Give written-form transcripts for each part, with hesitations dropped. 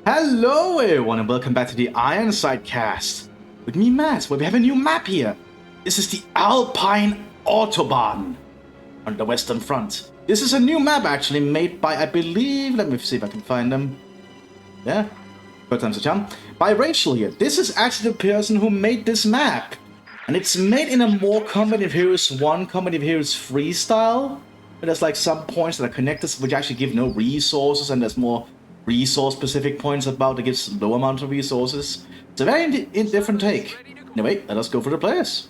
Hello everyone and welcome back to the Ironside cast. With me Matt, where we have a new map here. This is the Alpine Autobahn on the Western Front. This is a new map actually made by, I believe, let me see if I can find them. Yeah, third time's a charm. By Rachel here. This is actually the person who made this map. And it's made in a more Company of Heroes 1, Company of Heroes 3 style. But there's like some points that are connected which actually give no resources, and there's more resource-specific points about that gives low amount of resources. It's a very different take. Anyway, let us go for the players.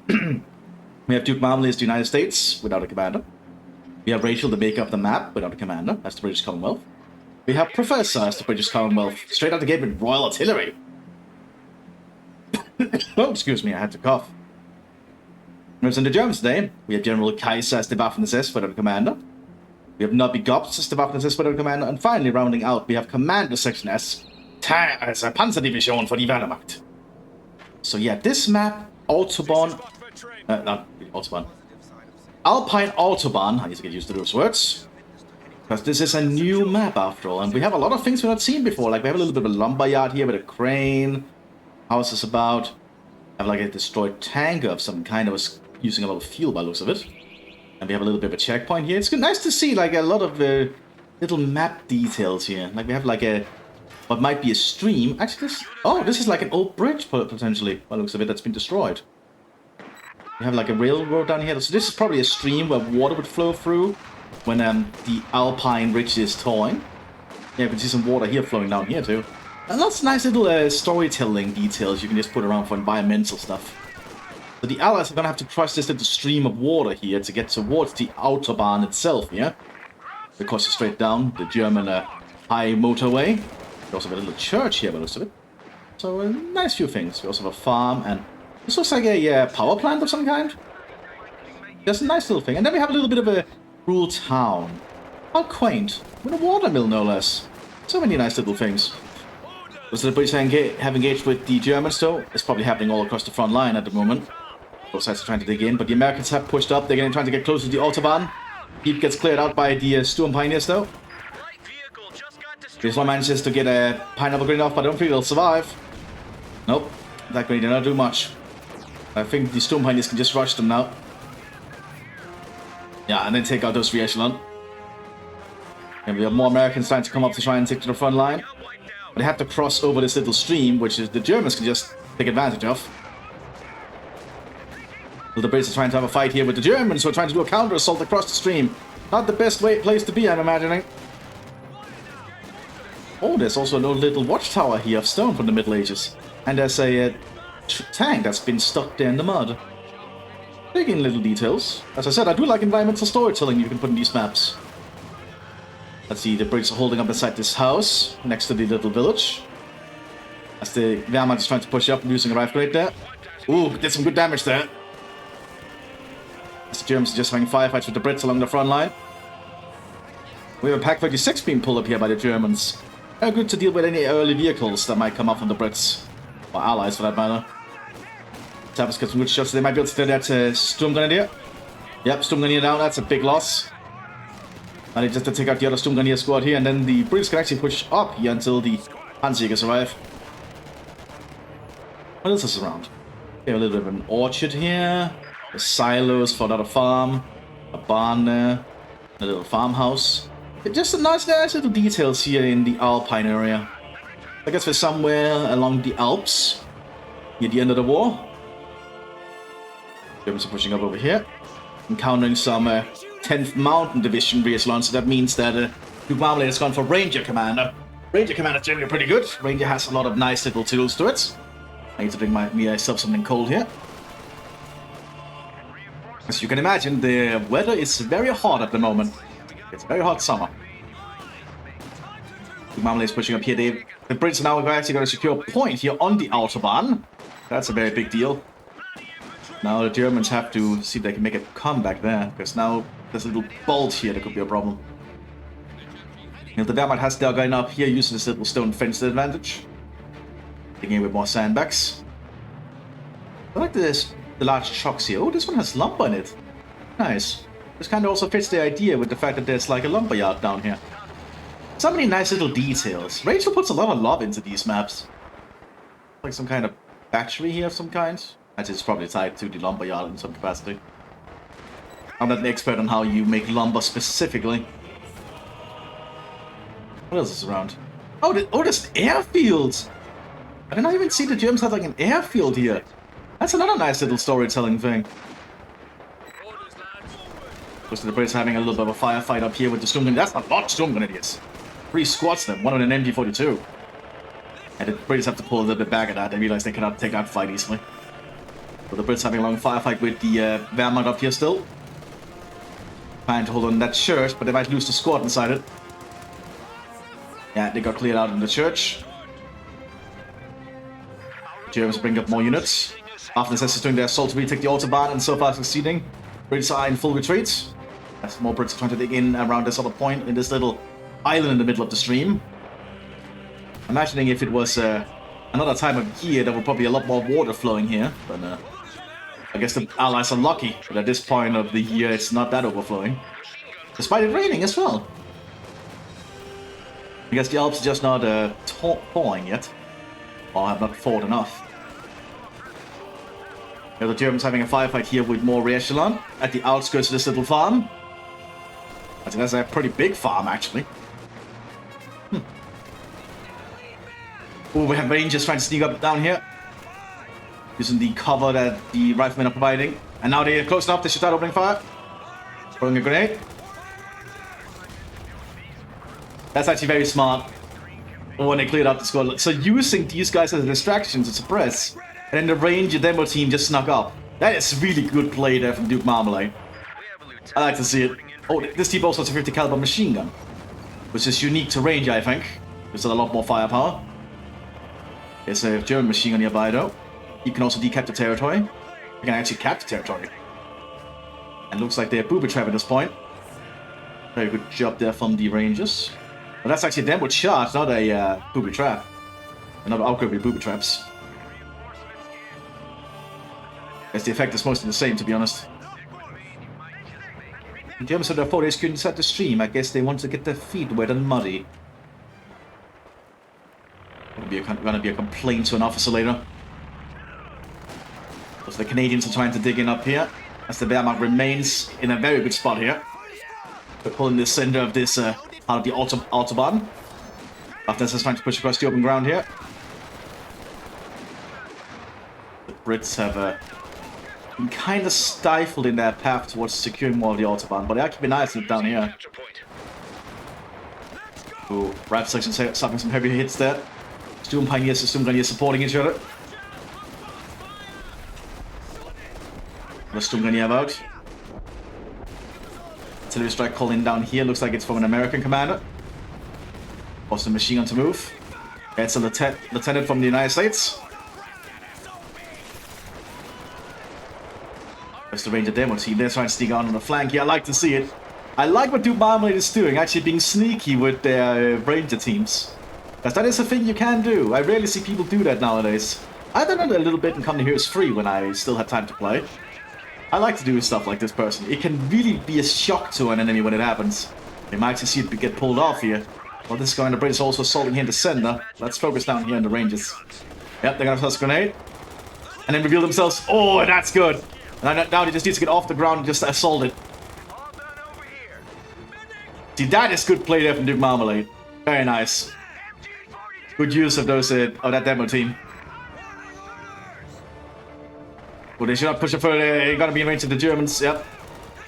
We have Duke Marmalade as the United States, without a commander. We have Rachel, the maker of the map, without a commander, as the British Commonwealth. We have Professor as the British Commonwealth, straight out the gate with Royal Artillery. Oh, excuse me, I had to cough. What's in the Germans today? We have General Kaiser as the Waffen-SS, without a commander. We have Nobby Gops as the Waffen-SS without a commander, and finally rounding out, we have Commander Section as a Panzerdivision for the Wehrmacht. So yeah, this map, Autobahn, not Autobahn, Alpine Autobahn, I need to get used to those words, because this is a new map after all, and we have a lot of things we've not seen before, like we have a little bit of a lumberyard here with a crane, houses about, have like a destroyed tanker of some kind that was using a lot of fuel by the looks of it. And we have a little bit of a checkpoint here. It's nice to see like a lot of little map details here. Like we have like a, what might be a stream. Actually, this is like an old bridge potentially, by the looks of it, that's been destroyed. We have like a railroad down here. So this is probably a stream where water would flow through when the Alpine Ridge is thawing. Yeah, you can see some water here flowing down here too. And lots of nice little storytelling details you can just put around for environmental stuff. So the Allies are going to have to cross this little stream of water here to get towards the Autobahn itself, yeah? Because it's straight down the German high motorway. We also have a little church here by the looks of it. So a nice few things. We also have a farm, and this looks like a power plant of some kind. Just a nice little thing. And then we have a little bit of a rural town. How quaint. With a water mill, no less. So many nice little things. So the British have engaged with the Germans, though. It's probably happening all across the front line at the moment. Both sides are trying to dig in, but the Americans have pushed up. They're trying to get closer to the Autobahn. Heap gets cleared out by the Sturm Pioneers, though. This one manages to get a pineapple grenade off, but I don't think it'll survive. Nope, that grenade did not do much. I think the Sturm Pioneers can just rush them now. Yeah, and then take out those re-echelon. And we have more Americans trying to come up to try and take to the front line. But they have to cross over this little stream, which is the Germans can just take advantage of. So the Brits are trying to have a fight here with the Germans, who are trying to do a counter-assault across the stream. Not the best place to be, I'm imagining. Oh, there's also an old little watchtower here of stone from the Middle Ages. And there's a tank that's been stuck there in the mud. Digging little details. As I said, I do like environmental storytelling you can put in these maps. Let's see, the Brits are holding up beside this house, next to the little village. As the Wehrmacht is trying to push up, using a rifle grenade there. Ooh, did some good damage there. As the Germans are just having firefights with the Brits along the front line. We have a Pak 36 being pulled up here by the Germans. They're good to deal with any early vehicles that might come up from the Brits. Or allies, for that matter. Tavis got some good shots, so they might be able to do that Sturm Grenadier. Yep, Sturm Grenadier down, that's a big loss. And they just have to take out the other Sturm Grenadier squad here, and then the Brits can actually push up here until the Panzerjägers arrive. What else is around? We have a little bit of an orchard here. The silos for another farm. A barn there. A little farmhouse. Just a nice little details here in the Alpine area. I guess we're somewhere along the Alps. Near the end of the war. Germans are pushing up over here. Encountering some 10th Mountain Division re-echelon, so that means that Duke Marmalade has gone for Ranger Commander. Ranger Commander is generally pretty good. Ranger has a lot of nice little tools to it. I need to drink myself something cold here. As you can imagine, the weather is very hot at the moment. It's a very hot summer. Duke Marmalade is pushing up here. The Brits are now actually going to secure a point here on the Autobahn. That's a very big deal. Now the Germans have to see if they can make a comeback there, because now there's a little bolt here that could be a problem. You know, the Wehrmacht has their guy up here using this little stone fence advantage. Digging in with more sandbags. I like this, the large trucks here. Oh, this one has lumber in it. Nice. This kind of also fits the idea with the fact that there's like a lumberyard down here. So many nice little details. Rachel puts a lot of love into these maps. Like some kind of battery here of some kind. Actually, it's probably tied to the lumber yard in some capacity. I'm not an expert on how you make lumber specifically. What else is around? Oh, there's airfields! I did not even see the Germans had like an airfield here. That's another nice little storytelling thing. Looks like the Brits having a little bit of a firefight up here with the Sturmgrenadiers. That's a lot of Sturmgrenadiers. 3 squads them, one on an MG42. And the Brits have to pull a little bit back at that. They realize they cannot take that fight easily. But the Brits having a long firefight with the Wehrmacht up here still. Trying to hold on that church, but they might lose the squad inside it. Yeah, they got cleared out in the church. Germans bring up more units. After Mthis is doing their assault to retake the Autobahn and so far succeeding. Brits are in full retreat. As more Brits are trying to dig in around this other point in this little island in the middle of the stream. Imagining if it was another time of year, there would probably be a lot more water flowing here. But I guess the Allies are lucky that at this point of the year it's not that overflowing. Despite it raining as well. I guess the Alps are just not thawing yet. Or have not thawed enough. You know, the Germans having a firefight here with more re-echelon at the outskirts of this little farm. I think that's a pretty big farm, actually. Oh, we have Rangers trying to sneak up down here. Using the cover that the riflemen are providing. And now they're close enough, they should start opening fire. Throwing a grenade. That's actually very smart. When they cleared up the squad. So using these guys as a distraction to suppress. And then the Ranger demo team just snuck up. That is really good play there from Duke Marmalade. I like to see it. Oh, this team also has a 50 caliber machine gun. Which is unique to Ranger, I think. There's a lot more firepower. There's a German machine gun nearby though. You can also decap the territory. You can actually cap the territory. And looks like they're booby trap at this point. Very good job there from the Rangers. But that's actually a downward shot, not a booby trap. Another upgrade with booby traps. Guess the effect is mostly the same, to be honest. In terms of their 4 days inside the stream, I guess they want to get their feet wet and muddy. Gonna be a complaint to an officer later. Because the Canadians are trying to dig in up here. As the Wehrmacht remains in a very good spot here. They're pulling the center of this out of the Autobahn. After this is trying to push across the open ground here. The Brits have been kind of stifled in their path towards securing more of the Autobahn, but they are keeping eyes on it down here. Ooh, right section suffering some heavy hits there. Sturm Pioneers and Sturm Grenadiers supporting each other. The Sturm Grenadier out. Artillery strike calling down here. Looks like it's from an American commander. Forcing the machine gun to move. It's a lieutenant from the United States. There's the Ranger demo team. They're trying to sneak on the flank here. I like to see it. I like what Duke Marmalade is doing, actually being sneaky with their Ranger teams. Because that is a thing you can do. I rarely see people do that nowadays. I've done it a little bit in Come to Heroes 3 when I still had time to play. I like to do stuff like this personally. It can really be a shock to an enemy when it happens. They might see it get pulled off here. Well, this guy in the British is also assaulting here in the center. Let's focus down here on the Rangers. Yep, they're gonna toss a grenade. And then reveal themselves. Oh, that's good. And now they just need to get off the ground and just assault it. See, that is good play there from Duke Marmalade. Very nice. Good use of those of that demo team. Well, they should not push it further. They're gonna be in range of the Germans. Yep.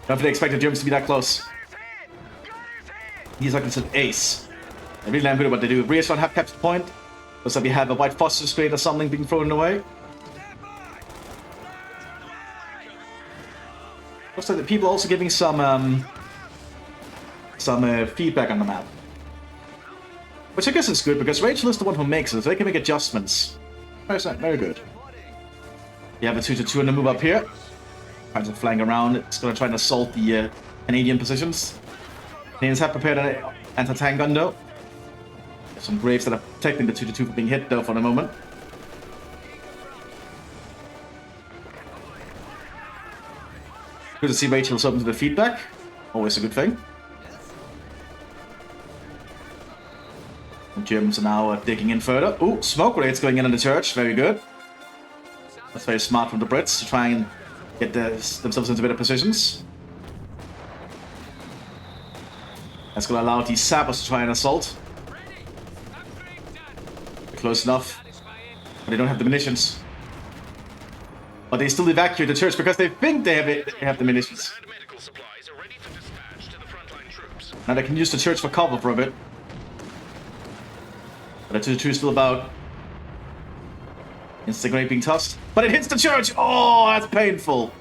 Don't really expect the Germans to be that close. He's like an ace. They really damn good at what they do. Realism have kept the point. Looks like we have a white phosphorus grenade or something being thrown away. Looks like the people are also giving some feedback on the map. Which I guess is good, because Rachel is the one who makes it, so they can make adjustments. Very good. You have a 2-2 in the move up here. Trying to flank around. It's going to try and assault the Canadian positions. Canadians have prepared an anti-tank gun, though. There's some graves that are protecting the 2-2 from being hit, though, for the moment. Good to see Rachel's open to the feedback. Always a good thing. The Germans are now digging in further. Ooh, smoke grenades going in on the church. Very good. That's very smart from the Brits to try and get themselves into better positions. That's going to allow these sappers to try and assault. They're close enough. But they don't have the munitions. But they still evacuate the church because they think they have the munitions. Now they can use the church for cover for a bit. But the 2-2 is still about. Instant grenade being tossed. But it hits the church! Oh, that's painful.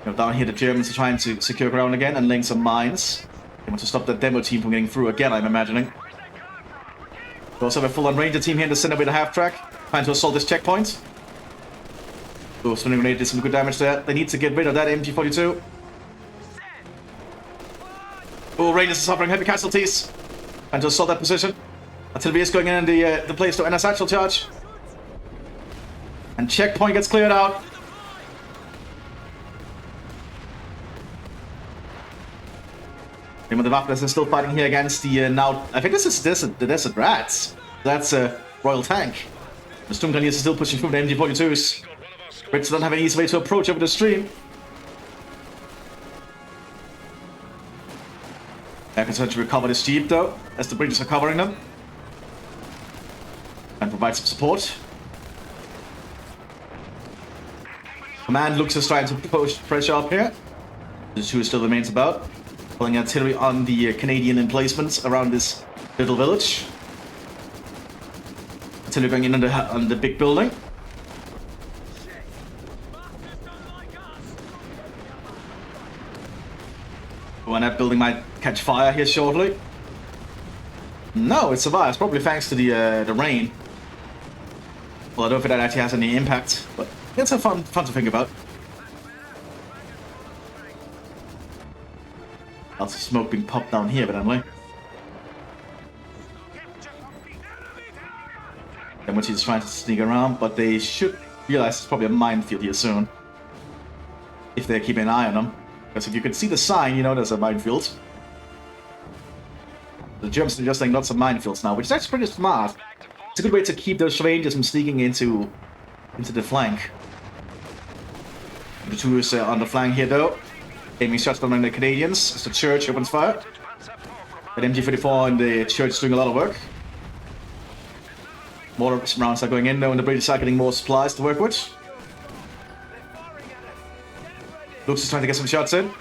You know, down here the Germans are trying to secure ground again and laying some mines. They want to stop the demo team from getting through again, I'm imagining. We also have a full-on ranger team here in the center with a half-track. Trying to assault this checkpoint. Oh, spinning grenade did some good damage there. They need to get rid of that MG42. Oh, Rangers are suffering heavy casualties. Trying to assault that position. Artillery is going in the place to end a satchel charge. And checkpoint gets cleared out. The Waffen is still fighting here against the now... I think this is the Desert Rats. That's a Royal Tank. The Sturmgrenadiers are still pushing through the MG42s. Brits don't have an easy way to approach over the stream. They're concerned to recover this jeep though, as the British are covering them. And provide some support. Command looks is trying to push pressure up here. The 2 still remains about. Pulling artillery on the Canadian emplacements around this little village. Artillery going in on the big building. Oh, and that building might catch fire here shortly. No, it survives, probably thanks to the rain. Well, I don't think that actually has any impact, but it's a fun to think about. Lots of smoke being popped down here, evidently. Then Mthis is trying to sneak around, but they should realize it's probably a minefield here soon. If they're keeping an eye on them. Because if you can see the sign, you know there's a minefield. The Germans are just saying lots of minefields now, which is actually pretty smart. It's a good way to keep those Rangers from sneaking into the flank. The 2 is on the flank here though. Aiming shots down on the Canadians as the church opens fire. The MG44 and the church is doing a lot of work. More rounds are going in though, and the British are getting more supplies to work with. Lux is trying to get some shots in.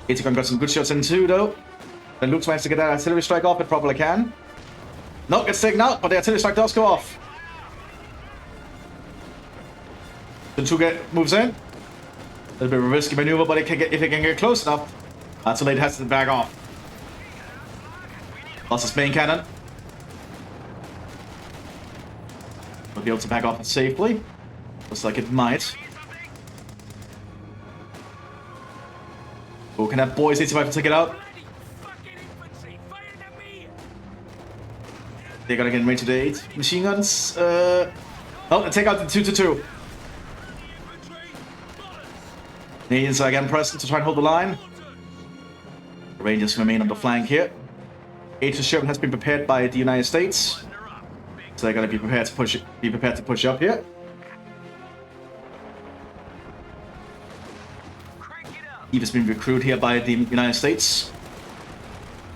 Aticon got some good shots in too though. Then Lux managed to get that artillery strike off, it probably can. No, gets taken out, but the artillery strike does go off. The 2 moves in. A little bit of a risky maneuver, but if it can get close enough, that's when it has to back off. Lost his main cannon. Will be able to back off safely. Looks like it might. Oh, can that boys survive to take it out? They're gonna get range to the 8 machine guns. Oh, they take out the 2-2. Canadians are again present to try and hold the line. The Rangers remain on the flank here. H Sherman has been prepared by the United States, so they're going to be prepared to push up here. Eve has been recruited here by the United States,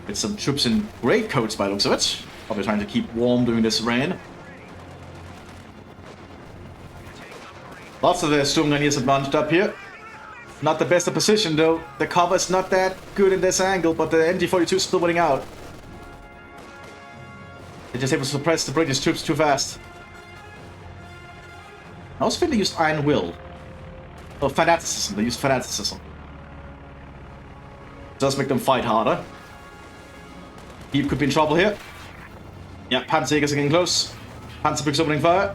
with some troops in great coats by the looks of it. Probably trying to keep warm during this rain. Lots of the Sturmgrenadiers have bunched up here. Not the best of position though. The cover is not that good in this angle, but the MG42 is still winning out. They're just able to suppress the British troops too fast. I also think they used Iron Will. Or Fanaticism. They used Fanaticism. It does make them fight harder. Jeep could be in trouble here. Yeah, Panzerjägers are getting close. Panzerbrück's opening fire.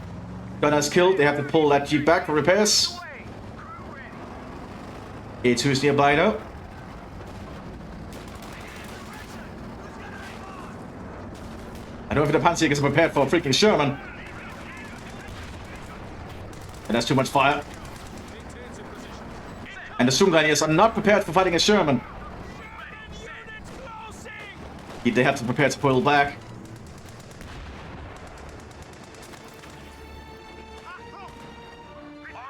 Gunner is killed. They have to pull that Jeep back for repairs. A2 is nearby now. I don't know if the Panzerjägers are prepared for a freaking Sherman. And that's too much fire. And the Sturmgrenadiers are not prepared for fighting a Sherman. They have to prepare to pull back.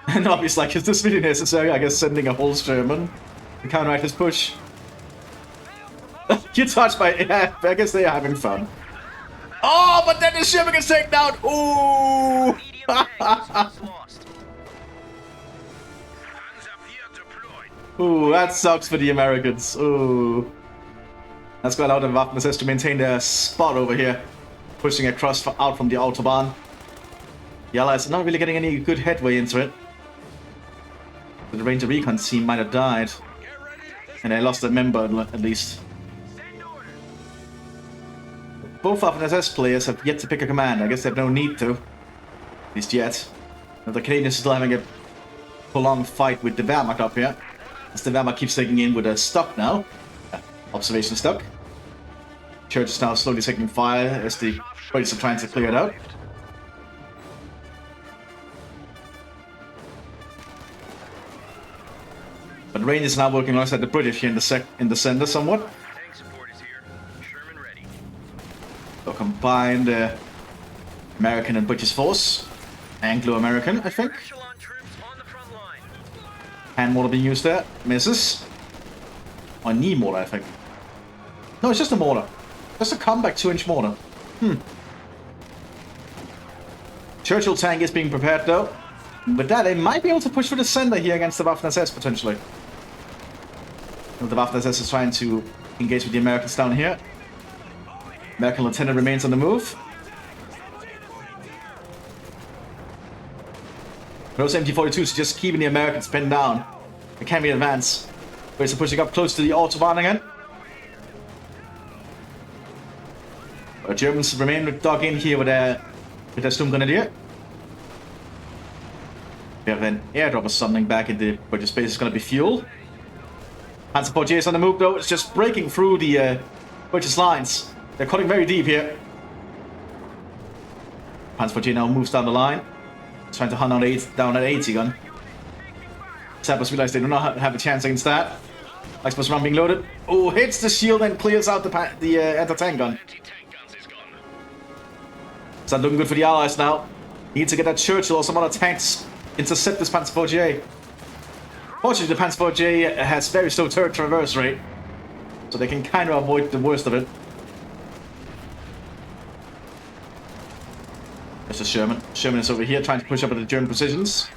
And obviously, like, is this really necessary? I guess sending a whole Sherman to counteract his push. You touched by... Yeah, I guess they are having fun. Oh, but then the Sherman gets taken down! Ooh! Ooh, that sucks for the Americans. Ooh. That's got out of Mthis to maintain their spot over here. Pushing across out from the Autobahn. The Allies are not really getting any good headway into it. The Ranger Recon team might have died. And they lost a member at least. Both Mthis players have yet to pick a command. I guess they have no need to. At least yet. But the Canadians are still having a prolonged fight with the Wehrmacht up here. As the Wehrmacht keeps taking in with a stock now. Observation stock. Church is now slowly taking fire as the British are trying to clear it out. But Rangers is now working alongside the British here in the center somewhat. So combined American and British force. Anglo-American, I think. Hand mortar being used there. Misses. Or knee mortar, I think. No, it's just a mortar. Just a comeback 2-inch mortar. Churchill tank is being prepared though. With that, they might be able to push for the center here against the Waffen-SS potentially. The Waffen-SS is trying to engage with the Americans down here. American lieutenant remains on the move. Those MT-42s just keeping the Americans pinned down. They can't really advance. Brits are pushing up close to the Autobahn again. The Germans remain dug in here with their Sturmgrenadier. We have an airdrop or something back in the British base. It's going to be fuel. Panzer IV is on the move though. It's just breaking through the British lines. They're cutting very deep here. Panzer IV now moves down the line. Trying to hunt down an 80 gun. Sabers realize they do not have a chance against that. Explosive round being loaded. Oh, hits the shield and clears out the anti-tank gun. It's not looking good for the Allies now. Need to get that Churchill or some other tanks intercept this Panzer IV. Fortunately, the Panzer IV has very slow turret traverse rate, so they can kind of avoid the worst of it. There's a Sherman. Sherman is over here trying to push up at the German positions.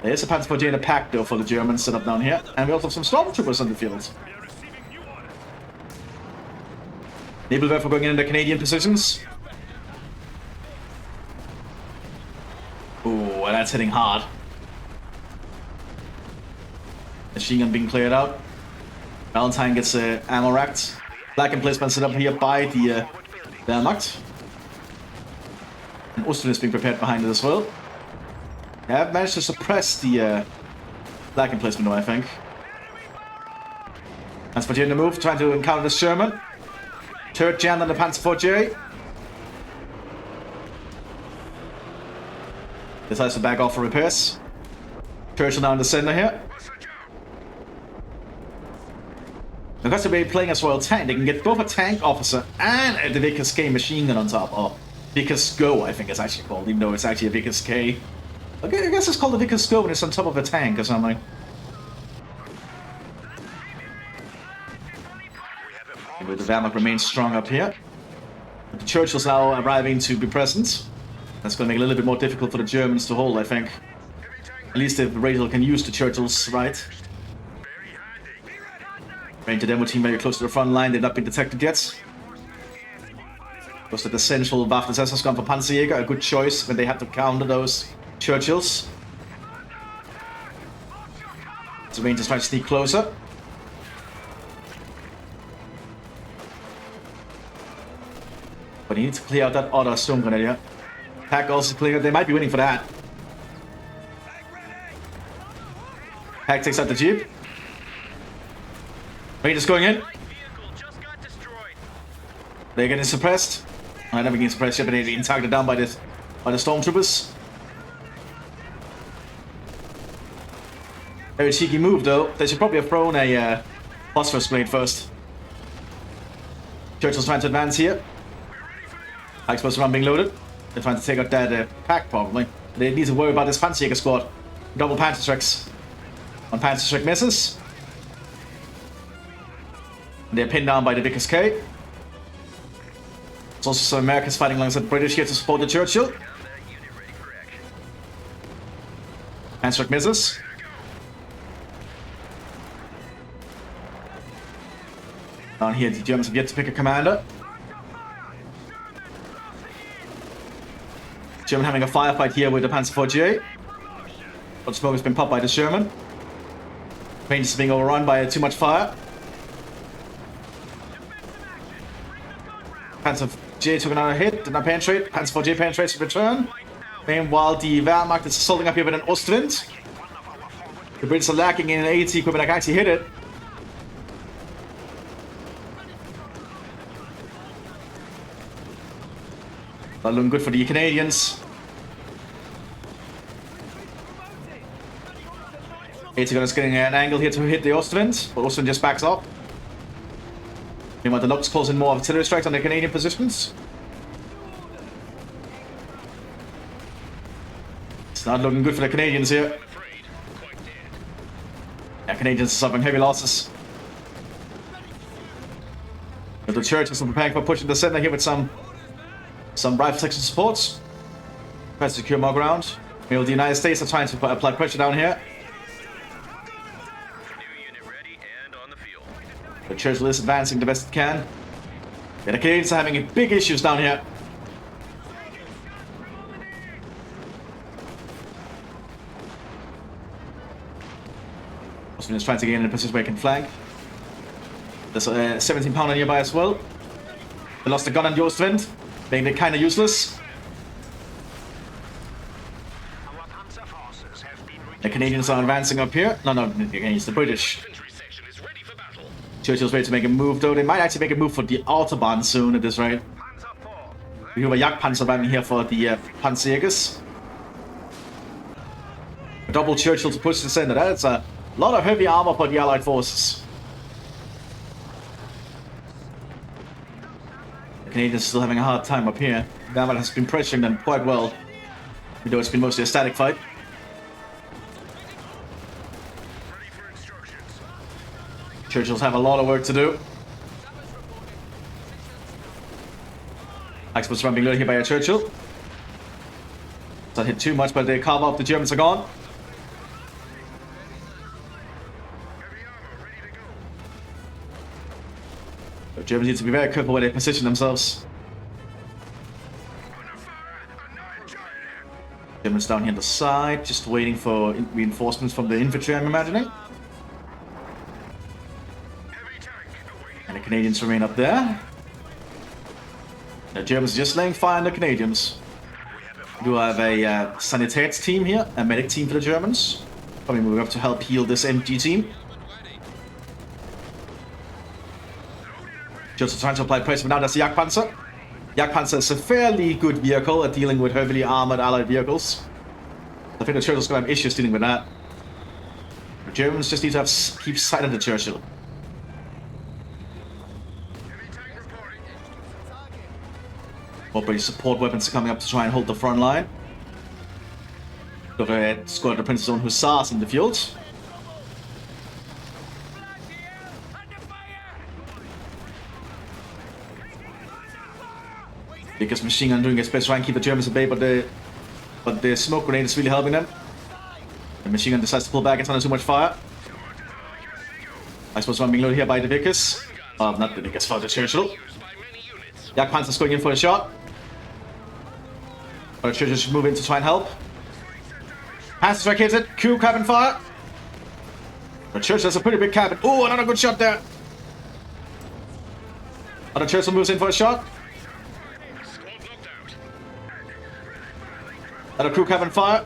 There's a Panzer IV in a pack though for the Germans set up down here, and we also have some stormtroopers on the field. Nebelwerfer going in the Canadian positions. Ooh, that's hitting hard. Machine gun being cleared out. Valentine gets ammo racked. Black emplacement set up here by the Wehrmacht. And Ostrin is being prepared behind it as well. They have managed to suppress the black emplacement though, I think. Panzer IV in the move, trying to encounter the Sherman. Turret jammed on the Panzer IV. Decides to back off for repairs. Churchill now in the center here. Because they're playing as Royal Tank, they can get both a tank officer and the Vickers K machine gun on top. Or Vickers Go, I think it's actually called, even though it's actually a Vickers K. Okay, I guess it's called the Vickers Go when it's on top of a tank or something. And the Wehrmacht remains strong up here. But the Churchill's now arriving to be present. That's going to make it a little bit more difficult for the Germans to hold, I think. At least if Rachel can use the Churchills, right? Ranger demo team very close to the front line, they've not been detected yet. Was the central Waffen-SS has gone for Panzerjäger, a good choice when they have to counter those Churchills. So Rangers trying to sneak closer. But he needs to clear out that other Sturmgrenadier. Pack also clear, they might be winning for that. Pack takes out the Jeep. Rangers going in. They're getting suppressed. They're never getting suppressed yet, but they're getting targeted down by the Stormtroopers. Very cheeky move, though. They should probably have thrown a phosphorus blade first. Churchill's trying to advance here. High explosive round being loaded. They're trying to take out that pack, probably. They need to worry about this Fancy squad. Double Panther Strikes. One Panther Strike misses. And they're pinned down by the Vickers K. There's also some Americans fighting alongside the British here to support the Churchill. Panther Strike misses. Down here, the Germans have yet to pick a commander. German having a firefight here with the Panzer 4GA. But smoke has been popped by the Sherman. Range is being overrun by too much fire. Panzer 4GA took another hit, did not penetrate. Panzer 4GA penetrates in return. Meanwhile, the Wehrmacht is assaulting up here with an Ostwind. The Brits are lacking in AT equipment that can actually hit it. Not looking good for the Canadians. Atagon is getting an angle here to hit the Ostwind, but Ostwind just backs off. Meanwhile, the Lux calls in more artillery strikes on the Canadian positions. It's not looking good for the Canadians here. Yeah, Canadians are suffering heavy losses. But the Church is preparing for pushing the center here with some rifle section supports. Trying to secure more ground. Meanwhile, the United States are trying to apply pressure down here. The Churchill is advancing the best it can. Yeah, the Canadians are having big issues down here. Austrian is trying to gain in a position where he can flank. There's a 17 pounder nearby as well. They lost the gun on the Ostwind, making it kind of useless. The Canadians are advancing up here. No, against the British. Churchill's ready to make a move, though. They might actually make a move for the Autobahn soon at this rate. We have a Jagdpanzer running here for the Panzerjägers. A double Churchill to push the center. That's a lot of heavy armor for the Allied forces. The Canadians are still having a hard time up here. Wehrmacht has been pressuring them quite well, though it's been mostly a static fight. Churchills have a lot of work to do. Experts run being loaded here by a Churchill. Not hit too much, but they carve off. The Germans are gone. The Germans need to be very careful where they position themselves. Germans down here on the side, just waiting for reinforcements from the infantry, I'm imagining. And the Canadians remain up there. The Germans are just laying fire on the Canadians. We do have a Sanitäts team here, a medic team for the Germans. Probably moving up to help heal this MG team. Just trying to apply pressure, but now that's the Jagdpanzer. Jagdpanzer is a fairly good vehicle at dealing with heavily armored allied vehicles. I think the Churchill's going to have issues dealing with that. The Germans just need to keep sight of the Churchill. More British support weapons are coming up to try and hold the front line. Got a squad of the Princess Own Hussars in the field. Because machine gun doing its best to try and keep the Germans at bay, but the smoke grenade is really helping them. The machine gun decides to pull back, it's under too much fire. I suppose I'm being loaded here by the Vickers. Not the Vickers, for the Churchill. Jagdpanzer's going in for a shot. But the Churchill should move in to try and help. Panzer strike hits it. Coup cabin fire. The Churchill has a pretty big cabin. Oh, another good shot there. Other Churchill moves in for a shot. Another crew cabin fire.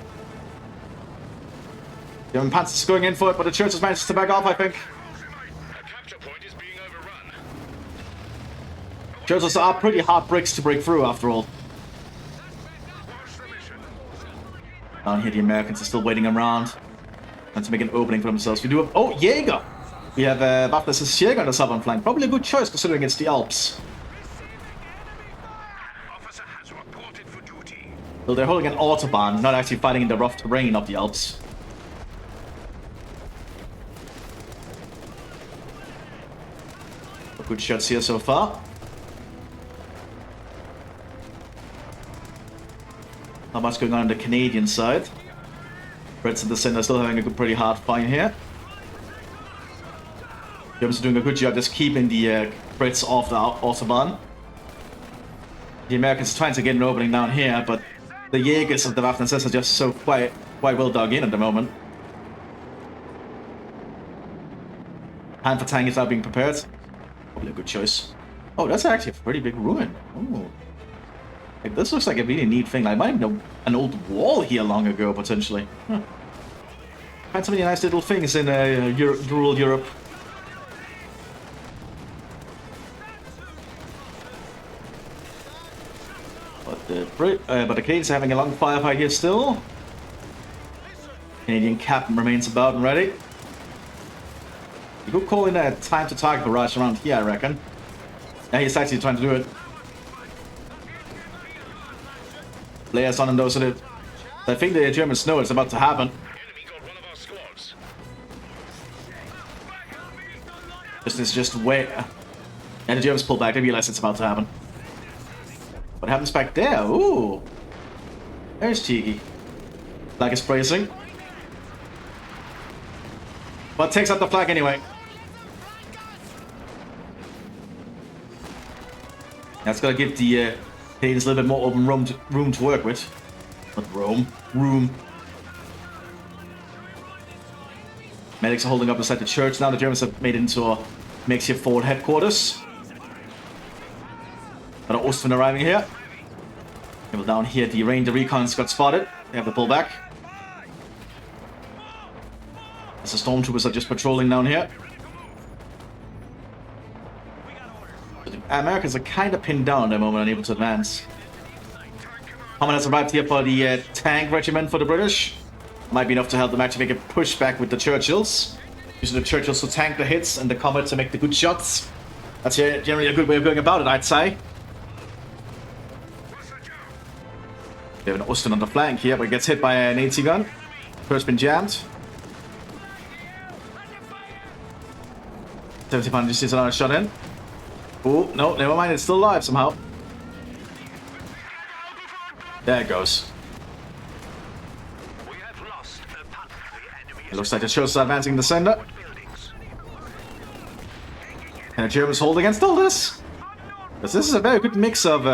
German Panzer's going in for it, but the Churchill's manages to back off, I think. Churchills are pretty hard bricks to break through, after all. Down here, the Americans are still waiting around. trying to make an opening for themselves. We do have... Oh, Jaeger! We have Mthis' Jaeger on the southern flank. Probably a good choice considering it's the Alps. So they're holding an Autobahn, not actually fighting in the rough terrain of the Alps. Good shots here so far. Not much going on the Canadian side. Brits in the center still having a pretty hard fight here. Germans are doing a good job just keeping the Brits off the Autobahn. The Americans are trying to get an opening down here, but the Jaegers of the Mthis are just so quite well dug in at the moment. Time for tank is now being prepared. Probably a good choice. Oh, that's actually a pretty big ruin. Oh. Like, this looks like a really neat thing. I might have known an old wall here long ago, potentially. Huh. Find so many nice little things in rural Europe. But the Canadians are having a long firefight here still. Canadian captain remains about and ready. You could call in a time to target barrage around here, I reckon. Yeah, he's actually trying to do it. Layers on him though, so that I think the Germans know it's about to happen. Just wait. And the Germans pull back, they realize it's about to happen. What happens back there? Ooh. There's cheeky. Flag is bracing. But takes out the flag anyway. That's gonna give the Canadians a little bit more open room to work with. Not room. Medics are holding up beside the church now. The Germans have made it into a makeshift forward headquarters. Got Ostman arriving here. Well, down here, the Ranger recons got spotted. They have to pull back. As the stormtroopers are just patrolling down here. But the Americans are kind of pinned down at the moment, unable to advance. Command has arrived here for the tank regiment for the British. Might be enough to help them actually make a pushback with the Churchills. Using the Churchills to tank the hits and the Comet to make the good shots. That's generally a good way of going about it, I'd say. We have an Austin on the flank here, but he gets hit by an AT gun. First been jammed. 70 pound just sees another shot in. Oh, no, never mind, it's still alive somehow. There it goes. It looks like the Churchills are advancing in the center. And the Germans hold against all this. Because this is a very good mix of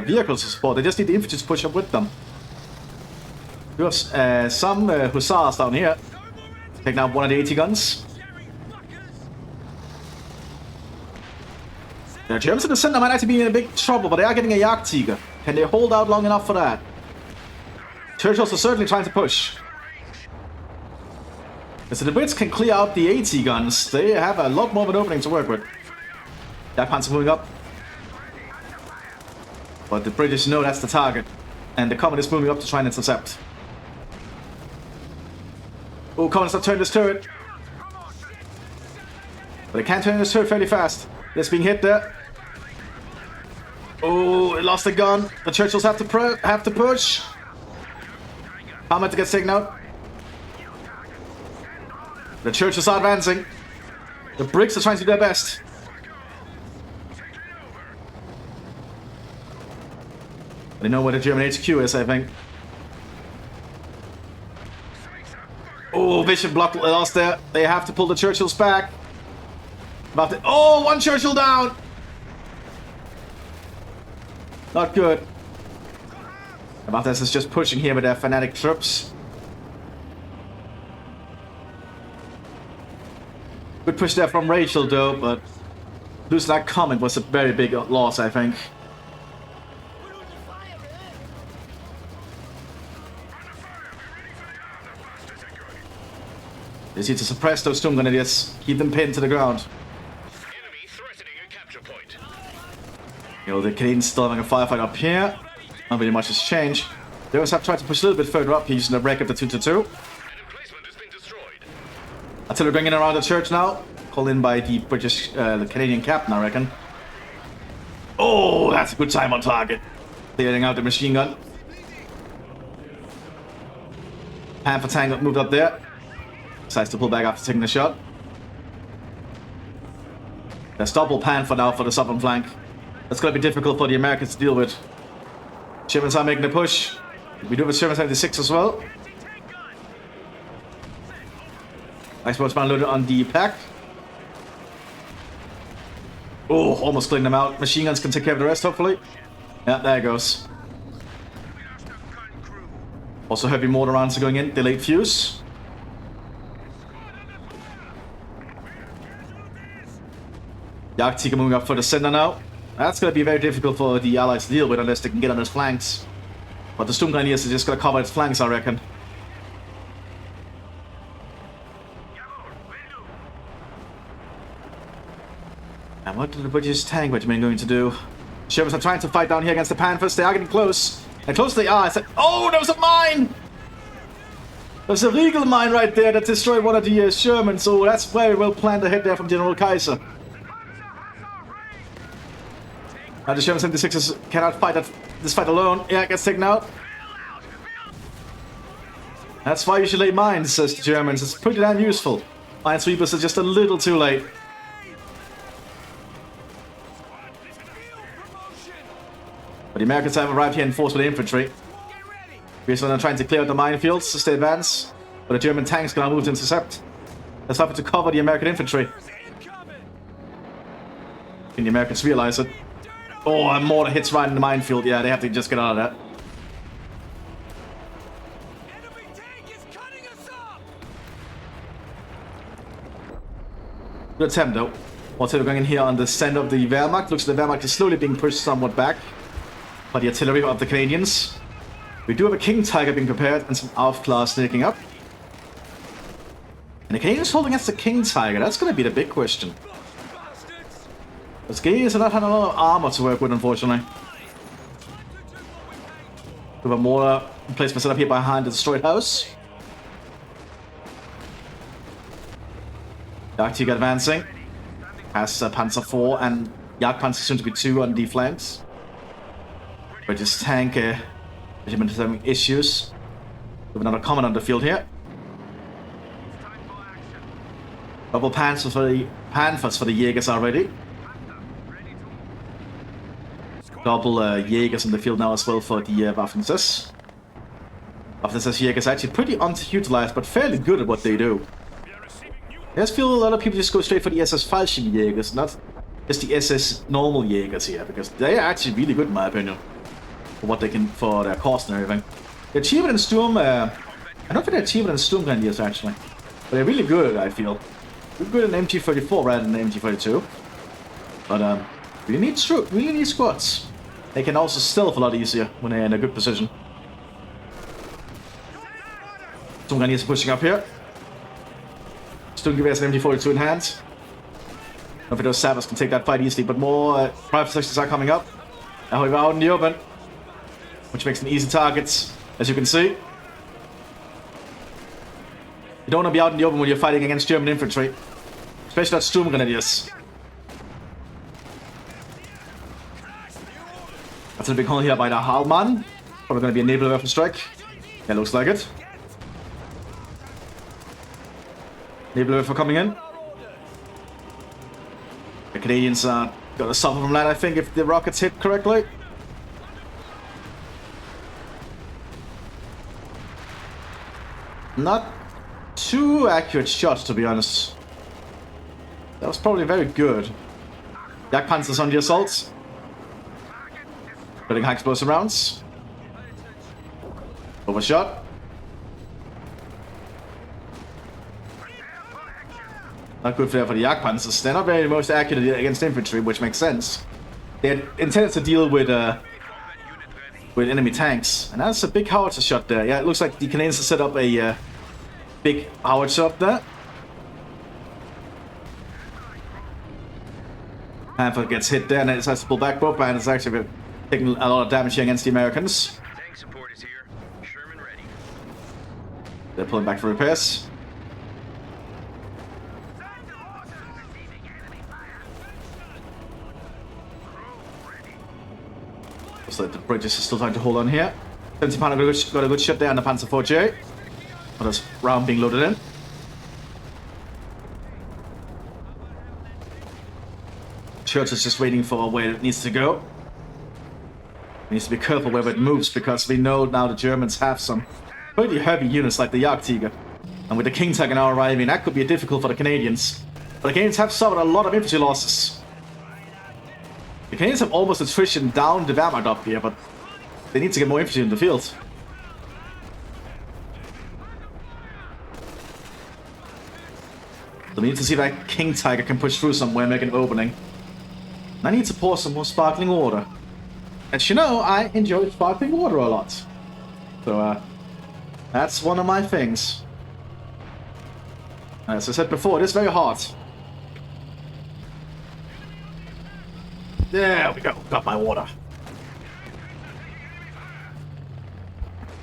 vehicles to support. They just need the infantry to push up with them. We have some hussars down here. Taking out one of the AT guns. The Germans in the center might actually be in a big trouble, but they are getting a Jagdtiger. Can they hold out long enough for that? Churchills are certainly trying to push. So the Brits can clear out the AT guns. They have a lot more of an opening to work with. That Panzer moving up. But the British know that's the target. And the Comet is moving up to try and intercept. Oh, Comet's not turning this turret. But they can turn this turret fairly fast. It's being hit there. Oh, it lost the gun. The Churchills have to push. Comet gets taken out. The Churchills are advancing. The Brits are trying to do their best. They know where the German HQ is, I think. Oh, Vision block lost there. They have to pull the Churchills back. Oh, one Churchill down. Not good. Mthis is just pushing here with their fanatic troops. Good push there from Rachel, though, but losing that Comet was a very big loss, I think. They need to suppress those Storm Grenadiers, keep them pinned to the ground. Enemy threatening a capture point. You know, the Canadians still having a firefight up here. Not really much has changed. They also have tried to push a little bit further up here using the wreck of the 222. An emplacement has been destroyed. Artillery bringing around the church now. Called in by the the Canadian captain, I reckon. Oh, that's a good time on target. Clearing out the machine gun. Panther tank moved up there. Decides to pull back after taking the shot. There's double Panther now for the southern flank. That's going to be difficult for the Americans to deal with. Germans are making a push. We do have a Sherman 76 as well. Icebox man loaded on the pack. Oh, almost cleaned them out. Machine guns can take care of the rest, hopefully. Yeah, there it goes. Also heavy mortar rounds are going in. Delayed fuse. The Arctica moving up for the center now. That's going to be very difficult for the Allies to deal with unless they can get on its flanks. But the Sturmgrenadiers is just going to cover its flanks, I reckon. And what are the British tank regiment going to do? Shermans are trying to fight down here against the Panthers. They are getting close. And close they are. Oh, there was a mine! There's a Regal mine right there that destroyed one of the Shermans. So that's very well planned ahead there from General Kaiser. And the Sherman 76s cannot fight this fight alone. Yeah, it gets taken out. That's why you should lay mines, says the Germans. It's pretty damn useful. Minesweepers are just a little too late. But the Americans have arrived here in force with the infantry. We're still trying to clear out the minefields as they advance. But the German tanks gonna move to intercept. Let's have to cover the American infantry. Can the Americans realize it? Oh, a mortar hits right in the minefield. Yeah, they have to just get out of that. Good attempt, though. Also, we're going in here on the center of the Wehrmacht. Looks like the Wehrmacht is slowly being pushed somewhat back by the artillery of the Canadians. We do have a King Tiger being prepared and some Aufklass sneaking up. And the Canadians holding against the King Tiger. That's going to be the big question. The Canadians are not having a lot of armor to work with, unfortunately. We have a mortar placement set up here behind the destroyed house. Arctica advancing. Has Panzer IV and Jagdpanzer soon to be 2 on the flanks. British tank regiment is having issues. We have another command on the field here. Double Panthers for the Jaegers already. Double Jaegers in the field now as well for the Mthis. Mthis Jaegers are actually pretty underutilized, but fairly good at what they do. I just feel a lot of people just go straight for the SS Fallschirmjägers, not just the SS normal Jägers here, because they are actually really good in my opinion. For what they can, for their cost and everything. The achievement in Sturm, I don't think the achievement in Sturmgrenadiers actually. But they're really good, I feel. They're good in MG34 rather than MG42. But really need squads. They can also stealth a lot easier when they're in a good position. Sturmgrenadiers are pushing up here. Sturmgewehr and MG42 in hand. I don't think those Sabres can take that fight easily, but more private sections are coming up. Now we're out in the open, which makes them easy targets, as you can see. You don't want to be out in the open when you're fighting against German infantry, especially not Sturmgrenadiers. That's a big hole here by the Hallmann. Probably going to be a naval weapon strike. Yeah, looks like it. Naval weapon coming in. The Canadians are going to suffer from that, I think, if the rockets hit correctly. Not too accurate shots, to be honest. That was probably very good. Jagdpanzers on the assault. Putting high explosive rounds. Overshot. Not good for the Jagdpanzers. They're not very most accurate against infantry, which makes sense. They're intended to deal with enemy tanks. And that's a big howitzer shot there. Yeah, it looks like the Canadians have set up a big howitzer up there. Panther gets hit there and it has to pull back. Both Panthers actually taking a lot of damage here against the Americans. Tank support is here. Sherman ready. They're pulling back for repairs. So the British is still trying to hold on here. 70 pounder got a good shot there on the Panzer 4J. Another round being loaded in. Church is just waiting for where it needs to go. It needs to be careful where it moves because we know now the Germans have some pretty heavy units like the Jagdtiger. And with the King Tiger now arriving, that could be difficult for the Canadians. But the Canadians have suffered a lot of infantry losses. The Canadians have almost attrition down the Wehrmacht up here, but they need to get more infantry in the field. So we need to see if that King Tiger can push through somewhere and make an opening. I need to pour some more sparkling water. And you know, I enjoy sparkling water a lot. So, that's one of my things. As I said before, it is very hot. There we go. Got my water.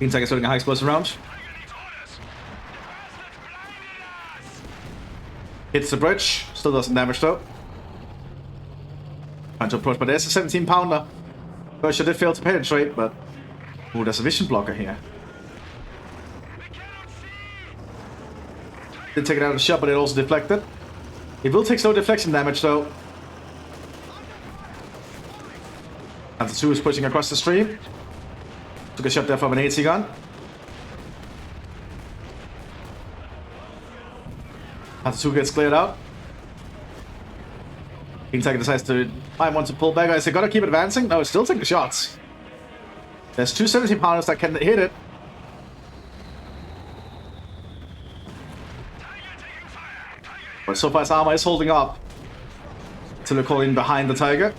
King Tiger starting a high explosive round. Hits the bridge. Still doesn't damage though. Trying to approach, but there's a 17 pounder. First, I did fail to penetrate, but... Oh, there's a vision blocker here. Did take it out of the shot, but it also deflected. It will take slow deflection damage though. Panther 2 is pushing across the stream. Took a shot there from an AT gun. Panther 2 gets cleared out. King Tiger decides to might want to pull back. I say, gotta keep advancing. No, it's still taking shots. There's two 17 pounders that can hit it. But so far his armor is holding up. Till they're calling behind the Tiger.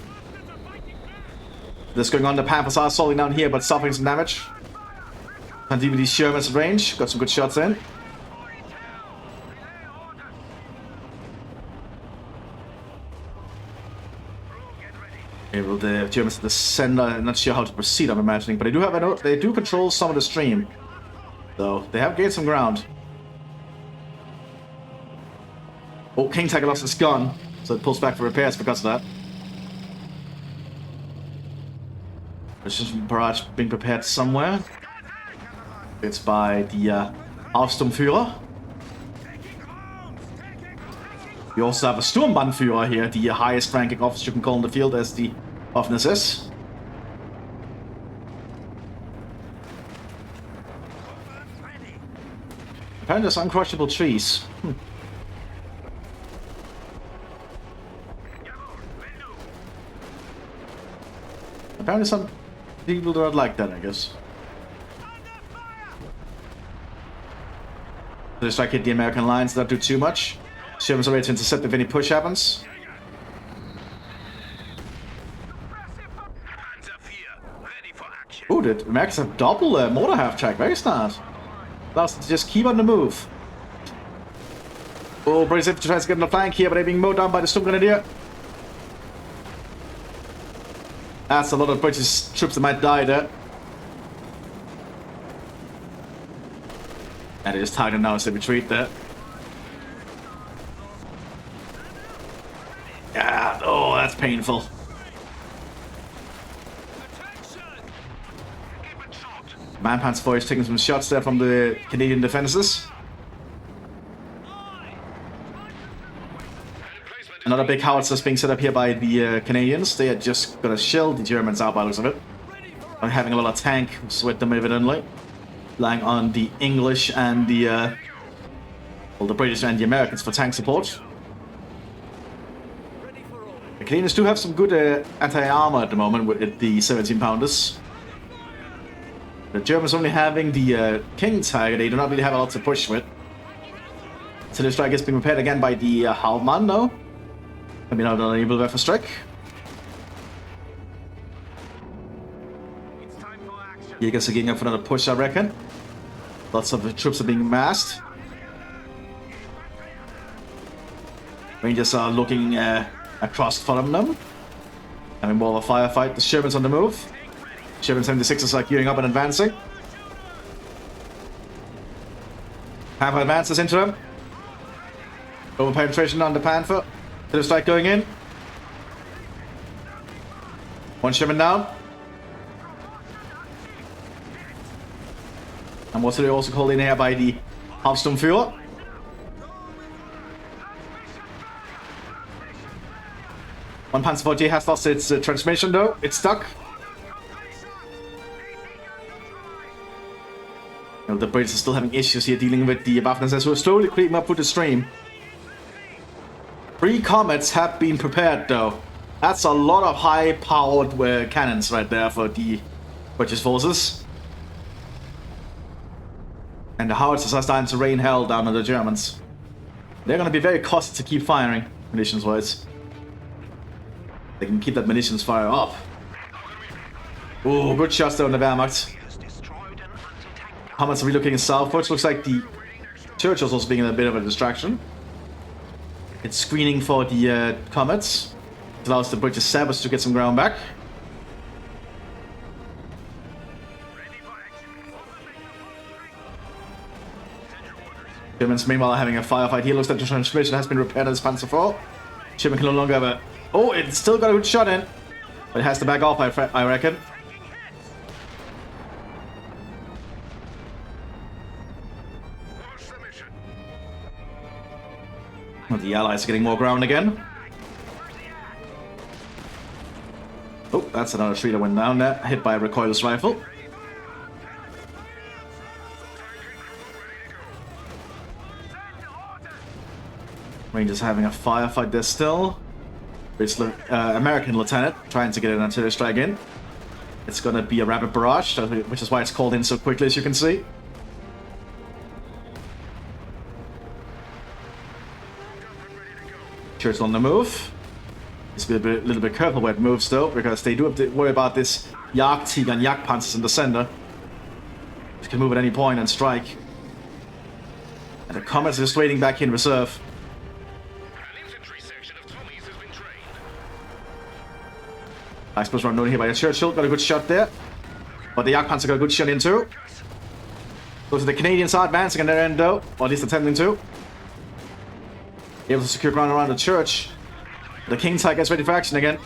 This going on, the Panthers are slowing down here, but suffering some damage. And deal with these Shermans at range. Got some good shots in. Okay, well, the Germans at the center, I'm not sure how to proceed, I'm imagining, but they do control some of the stream. So they have gained some ground. Oh, King Tiger lost his gun, so it pulls back for repairs because of that. There's just a barrage being prepared somewhere. It's by the Aufsturmführer. We also have a Sturmbannführer here, the highest ranking officer you can call in the field as the of Mthis. Apparently there's uncrushable trees. Apparently some people do not like that, I guess. They strike hit the American lines, not do too much. Germans are ready to intercept if any push happens. Ooh, the Americans have double mortar half-track, very smart. Allows them to just keep on the move. Oh, British infantry tries to get on the flank here, but they're being mowed down by the Sturmgrenadier. That's a lot of British troops that might die there. And it is time to announce the retreat there. Yeah, oh, that's painful. Manpant's voice taking some shots there from the Canadian defenses. Another big howitzer is being set up here by the Canadians. They are just gonna shell the Germans out by the looks of it. They're having a lot of tank with them evidently. Relying on the English and the well, the British and the Americans for tank support. The Canadians do have some good anti-armor at the moment with the 17 pounders. The Germans only having the King Tiger, they do not really have a lot to push with. So the strike is being prepared again by the Halbmann though. Coming out on an evil weapon strike. Jägers are getting up for another push, I reckon. Lots of the troops are being massed. Rangers are looking across from them. Having more of a firefight. The Shermans on the move. Sherman 76ers are gearing up and advancing. Panther advances into them. Over penetration on the Panther. To the strike going in. One Sherman down. And what's also called in here by the Havstumfjord. One Panzer IV has lost its transmission though. It's stuck. Well, the Brits are still having issues here dealing with the Waffen-SS who are slowly creeping up with the stream. 3 comets have been prepared though. That's a lot of high-powered cannons right there for the British forces. And the howitzers are starting to rain hell down on the Germans. They're going to be very costly to keep firing, munitions-wise. They can keep that munitions fire up. Ooh, good shots there on the Wehrmacht. Comets are relocating southwards. Looks like the church is also being a bit of a distraction. It's screening for the comets. It allows the British sabres to get some ground back. Germans meanwhile are having a firefight here. Looks like the transmission has been repaired as Panzer IV. German can no longer have a... Oh, it's still got a good shot in. But it has to back off, I reckon. Well, the Allies are getting more ground again. Oh, that's another tree that went down there. Hit by a recoilless rifle. Rangers having a firefight there still. It's American lieutenant trying to get an artillery strike in. It's gonna be a rapid barrage, which is why it's called in so quickly, as you can see. Churchill on the move. It's a little bit careful where it moves though, because they do have to worry about this Jagdtiger and Jagdpanzers in the center. It can move at any point and strike. And the Comets are just waiting back in reserve. I suppose we're known here by a Churchill. Got a good shot there. But the Jagdpanzer got a good shot in too. Those are the Canadians are advancing on their end though, or at least attempting to. Able to secure ground around the church. The King Tiger gets ready for action again.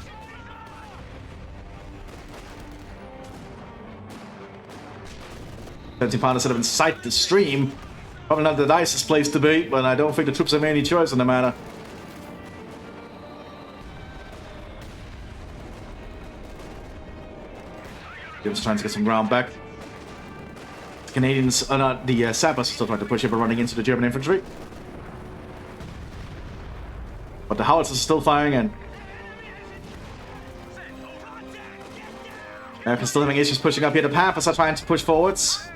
£17 set up inside the stream. Probably not the nicest place to be, but I don't think the troops have any choice in the matter. Just trying to get some ground back. The Canadians are not the Sabres still trying to push up and running into the German infantry. But the howitzers are still firing in. Americans still having issues pushing up here. The Panthers are trying to push forwards.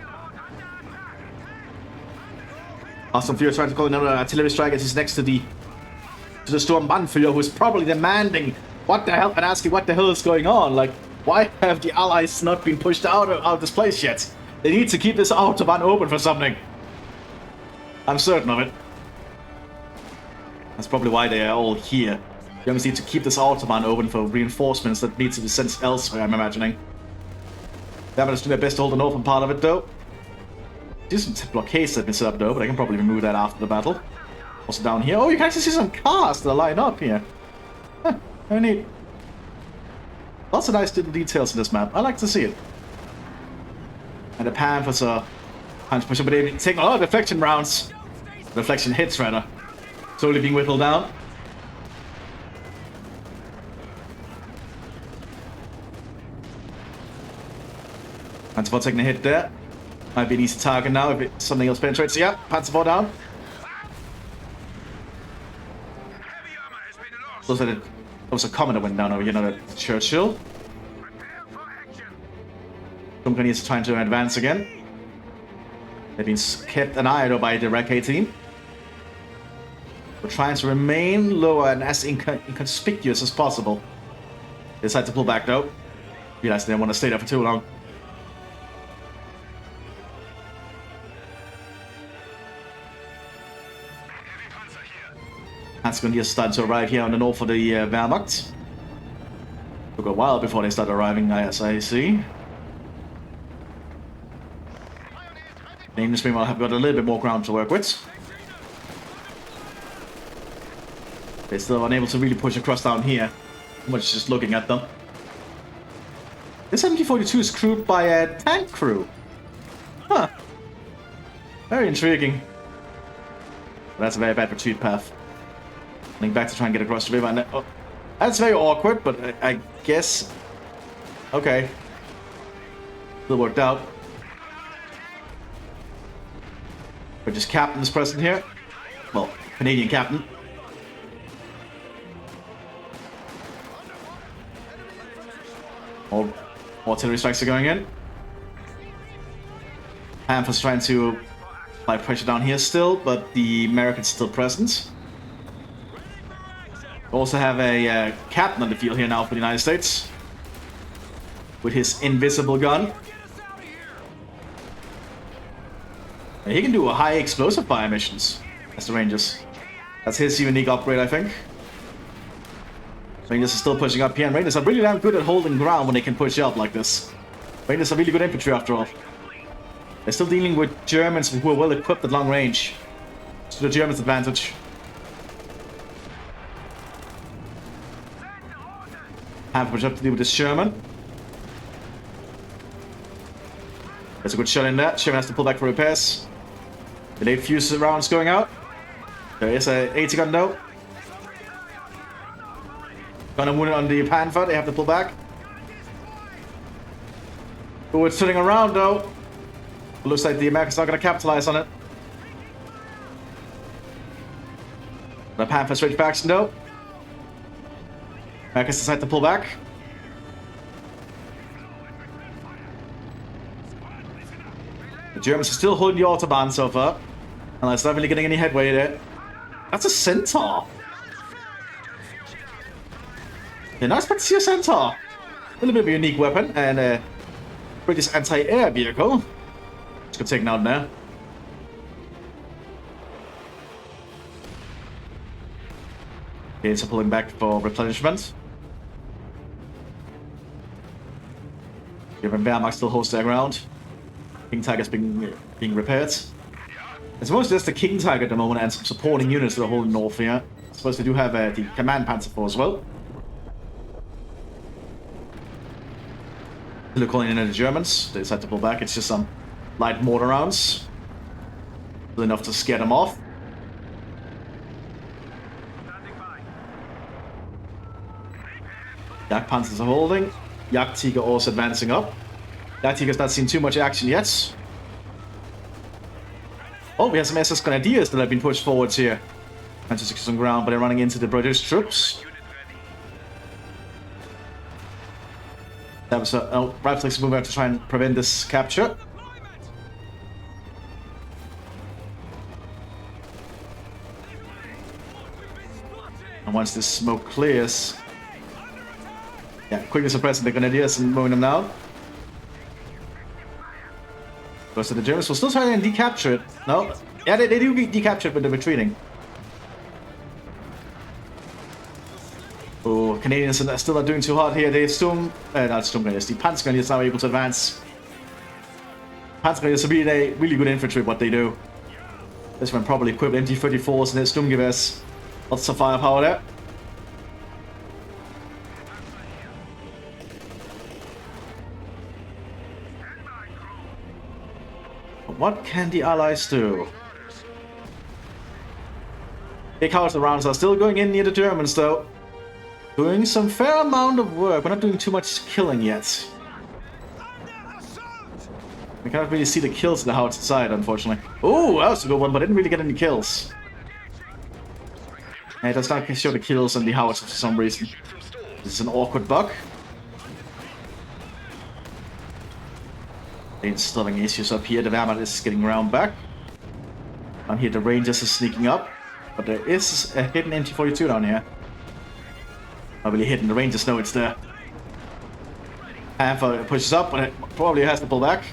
Havstumfjord trying to call another artillery strike as he's next to the Sturmbannführer, who is probably demanding what the hell and asking what the hell is going on. Like, why have the Allies not been pushed out of this place yet? They need to keep this autobahn open for something. I'm certain of it. That's probably why they are all here. You always need to keep this autobahn open for reinforcements that need to be sent elsewhere, I'm imagining. They're going to do their best to hold the northern part of it, though. Decent blockades that have been set up, though, but I can probably remove that after the battle. Also down here. Oh, you can actually see some cars that line up here. Huh, very neat. Lots of nice little details in this map. I like to see it. And the Panthers are trying to push up, but they're taking a lot of deflection rounds. Deflection hits, rather. Slowly being whittled down. Panzer IV taking a hit there. Might be an easy target now if something else penetrates. Yeah, Panzer IV down. There was a comet that went down over here, not a Churchill. Some Canadians are trying to advance again. They've been kept an eye on by the Recce team. We're trying to remain lower and as inconspicuous as possible. They decide to pull back though. Realize they don't want to stay there for too long. Panzergrenadiers starting to arrive here on the north of the Wehrmacht. Took a while before they started arriving, as I see. The English meanwhile have got a little bit more ground to work with. They're still unable to really push across down here. Too much just looking at them. This MG42 is crewed by a tank crew. Huh. Very intriguing. But that's a very bad retreat path. Running back to try and get across the river. And, oh, that's very awkward, but I guess... Okay. Still worked out. British captain is present here. Well, Canadian captain. More artillery strikes are going in. Panther's trying to apply pressure down here still, but the Americans still present. We also have a captain on the field here now for the United States. With his invisible gun. And he can do a high explosive fire missions as the Rangers. That's his unique upgrade, I think. Rangers are still pushing up here, and Rangers are really damn good at holding ground when they can push up like this. Rangers are really good infantry after all. They're still dealing with Germans who are well equipped at long range. To the Germans' advantage. Have much up to do with this Sherman. There's a good shot in there. Sherman has to pull back for repairs. Delayed fuse rounds going out. There is a 80 gun though. Gun wounded on the Panther, they have to pull back. Oh, it's turning around though. Looks like the Americans are not going to capitalize on it. The Panther straight for action though. Americans decide to pull back. The Germans are still holding the Autobahn so far. And it's not really getting any headway there. That's a centaur. Did not expect to see a centaur. A little bit of a unique weapon and a British anti-air vehicle. Just got taken out now. Okay, so pulling back for replenishment. Given Wehrmacht still holds their ground. King Tiger's being repaired. It's mostly just the King Tiger at the moment and some supporting units that are holding north here. I suppose they do have the Command Panzer IV as well. Still calling in the Germans. They decide to pull back. It's just some light mortar rounds. Still enough to scare them off. Yak Panzers are holding. Yak Tiger also advancing up. Yak Tiger's not seen too much action yet. Oh, we have some SS Grenadiers that have been pushed forwards here. Trying to secure some ground, but they're running into the British troops. That was a right-flex move out to try and prevent this capture. And once this smoke clears... Yeah, quickly suppressing the Grenadiers and moving them down. So the Germans will still try and decapture it. No? Yeah, they do decapture it, but they're retreating. Oh, Canadians are still not doing too hard here. They Storm... not Storm Grenadiers. The Panzer Grenadiers are now able to advance. Panzer Grenadiers are really good infantry, what they do. This one probably equipped MT-34s and their Sturmgewehrs. Lots of firepower there. What can the Allies do? Big house rounds are still going in near the Germans though. Doing some fair amount of work. We're not doing too much killing yet. We cannot really see the kills in the howitzer side, unfortunately. Oh, that was a good one, but didn't really get any kills. And it does not show the kills on the howitzer for some reason. This is an awkward bug. They're still having issues up here. The Wehrmacht is getting around back. Down here, the Rangers are sneaking up. But there is a hidden MT-42 down here. Not really hidden. The Rangers know it's there. Panther pushes up, but it probably has to pull back.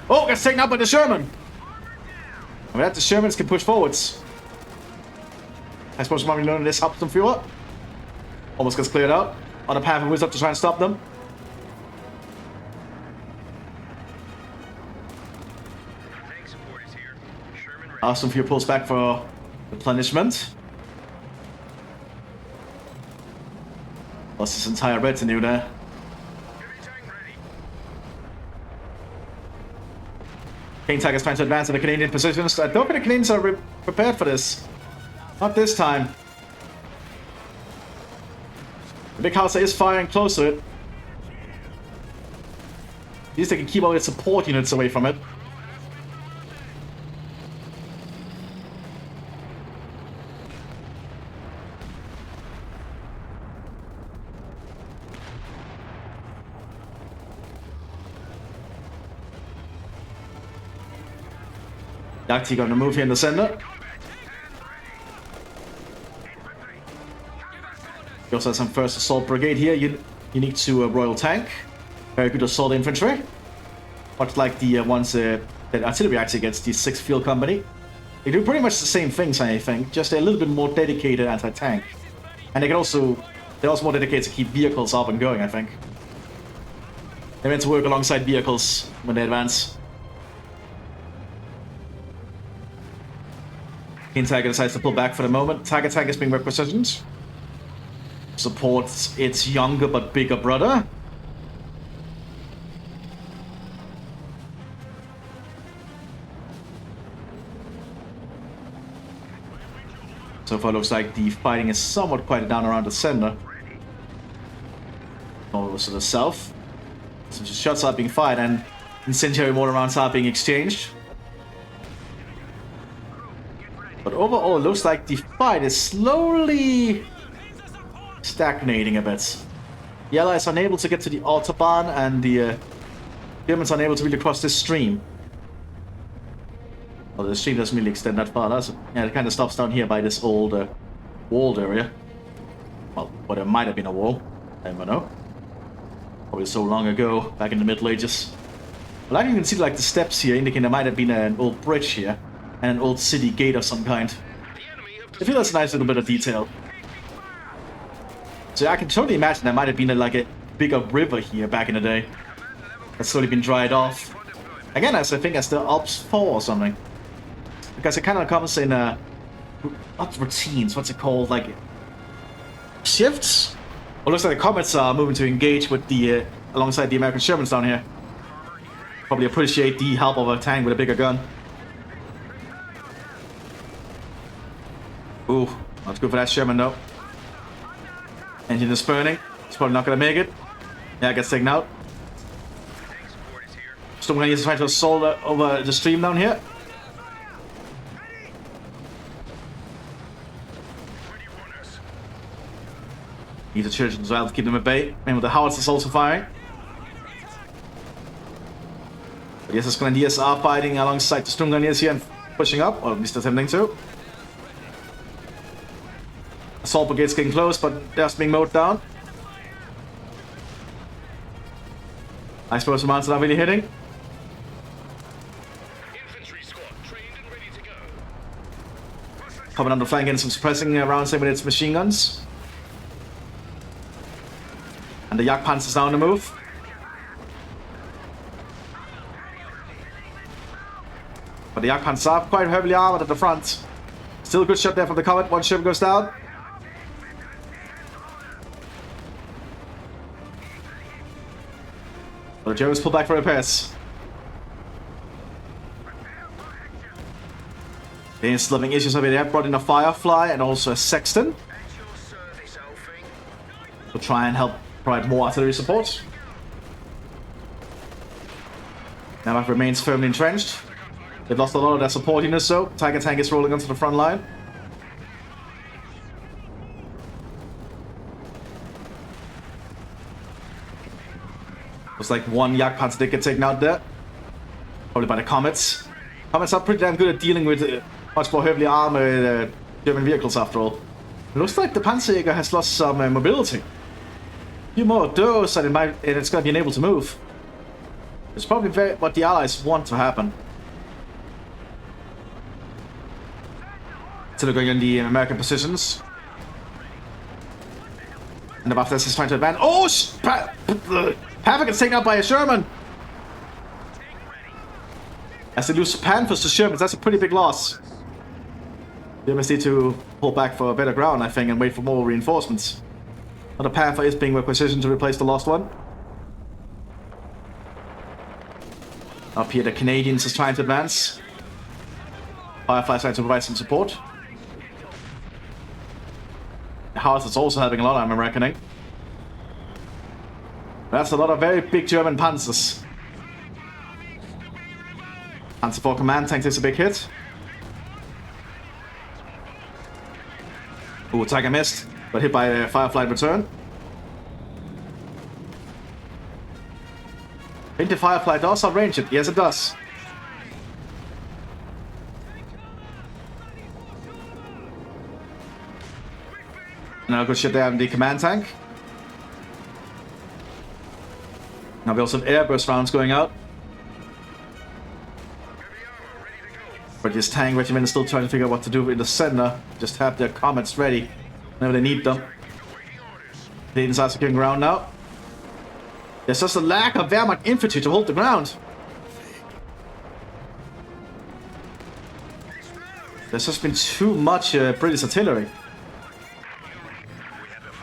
Oh, gets taken out by the Sherman! I mean, the Shermans can push forwards. I suppose we learned this Hauptsturmführer. Almost gets cleared out. On the Panther moves up to try and stop them. Hauptsturmführer pulls back for replenishment. Lost his entire retinue there. King Tiger's trying to advance to the Canadian positions. I don't think the Canadians are prepared for this. Not this time. The big house is firing close to it. At least they can keep all its support units away from it. Yakti gonna move here in the center. We also have some first assault brigade here, unique to Royal Tank. Very good assault infantry. Much like the ones that artillery actually gets, the 6th Field Company. They do pretty much the same things, I think, just a little bit more dedicated anti-tank. And they're also more dedicated to keep vehicles up and going, I think. They're meant to work alongside vehicles when they advance. King Tiger decides to pull back for the moment. Tiger Tank is being requisitioned. Supports its younger but bigger brother. So far looks like the fighting is somewhat quieted down around the center. Over to the south. Some shots are being fired and incendiary mortar rounds are being exchanged. But overall, it looks like the fight is slowly stagnating a bit. The Allies are unable to get to the Autobahn, and the Germans are unable to really cross this stream. Well, the stream doesn't really extend that far, does it? Yeah, it kind of stops down here by this old walled area. Well, but there might have been a wall. I don't know. Probably so long ago, back in the Middle Ages. Well, you can see like the steps here indicating there might have been an old bridge here. And an old city gate of some kind. I feel that's a nice little bit of detail. So I can totally imagine there might have been like a bigger river here back in the day. That's slowly been dried off. Again, as I think as the Alps fall or something. Because it kind of comes in not routines, what's it called? Like shifts? Well, it looks like the Comets are moving to engage with the alongside the American Shermans down here. Probably appreciate the help of a tank with a bigger gun. Ooh, not good for that Sherman though. Engine is burning. It's probably not gonna make it. Yeah, it gets taken out. Stormgunners is trying to assault over the stream down here. Need the church as well to keep them at bay. And the howitzers also firing. But yes, the Grenadiers are fighting alongside the Stormgunners here and pushing up, or at least attempting to. Assault brigade's getting close, but they're just being mowed down. I suppose the mounts are not really hitting. Infantry squad trained and ready to go. Coming on the flank and some suppressing rounds with its machine guns. And the Jagdpanzer's now on the move. But the Jagdpanzer are quite heavily armored at the front. Still a good shot there from the Comet. One ship goes down. The Germans pull back for repairs. They're still having issues over there. Brought in a Firefly and also a Sexton to try and help provide more artillery support. Now remains firmly entrenched. They've lost a lot of their support units, so Tiger Tank is rolling onto the front line. Looks like one Jagdpanzer did get taken out there. Probably by the Comets. Comets are pretty damn good at dealing with much more heavily armored German vehicles after all. It looks like the Panzerjäger has lost some mobility. A few more of those and it's going to be unable to move. It's probably what the Allies want to happen. Still going in the American positions. And the Mthis is trying to advance. Oh! Havoc gets taken out by a Sherman! As they lose Panthers to Shermans, that's a pretty big loss. They must need to pull back for a better ground, I think, and wait for more reinforcements. Another Panther is being requisitioned to replace the lost one. Up here, the Canadians is trying to advance. Firefly's trying to provide some support. The House is also helping a lot, I'm reckoning. That's a lot of very big German panzers. Panzer IV command tank takes a big hit. Ooh, Tiger missed, but hit by a Firefly in return. I think the Firefly does outrange it. Yes, it does. Now good shit there on the command tank. Now we also have airburst rounds going out. But this tank regiment is still trying to figure out what to do in the center. Just have their comets ready whenever they need them. The insides are getting ground now. There's just a lack of Wehrmacht infantry to hold the ground. There's just been too much British artillery.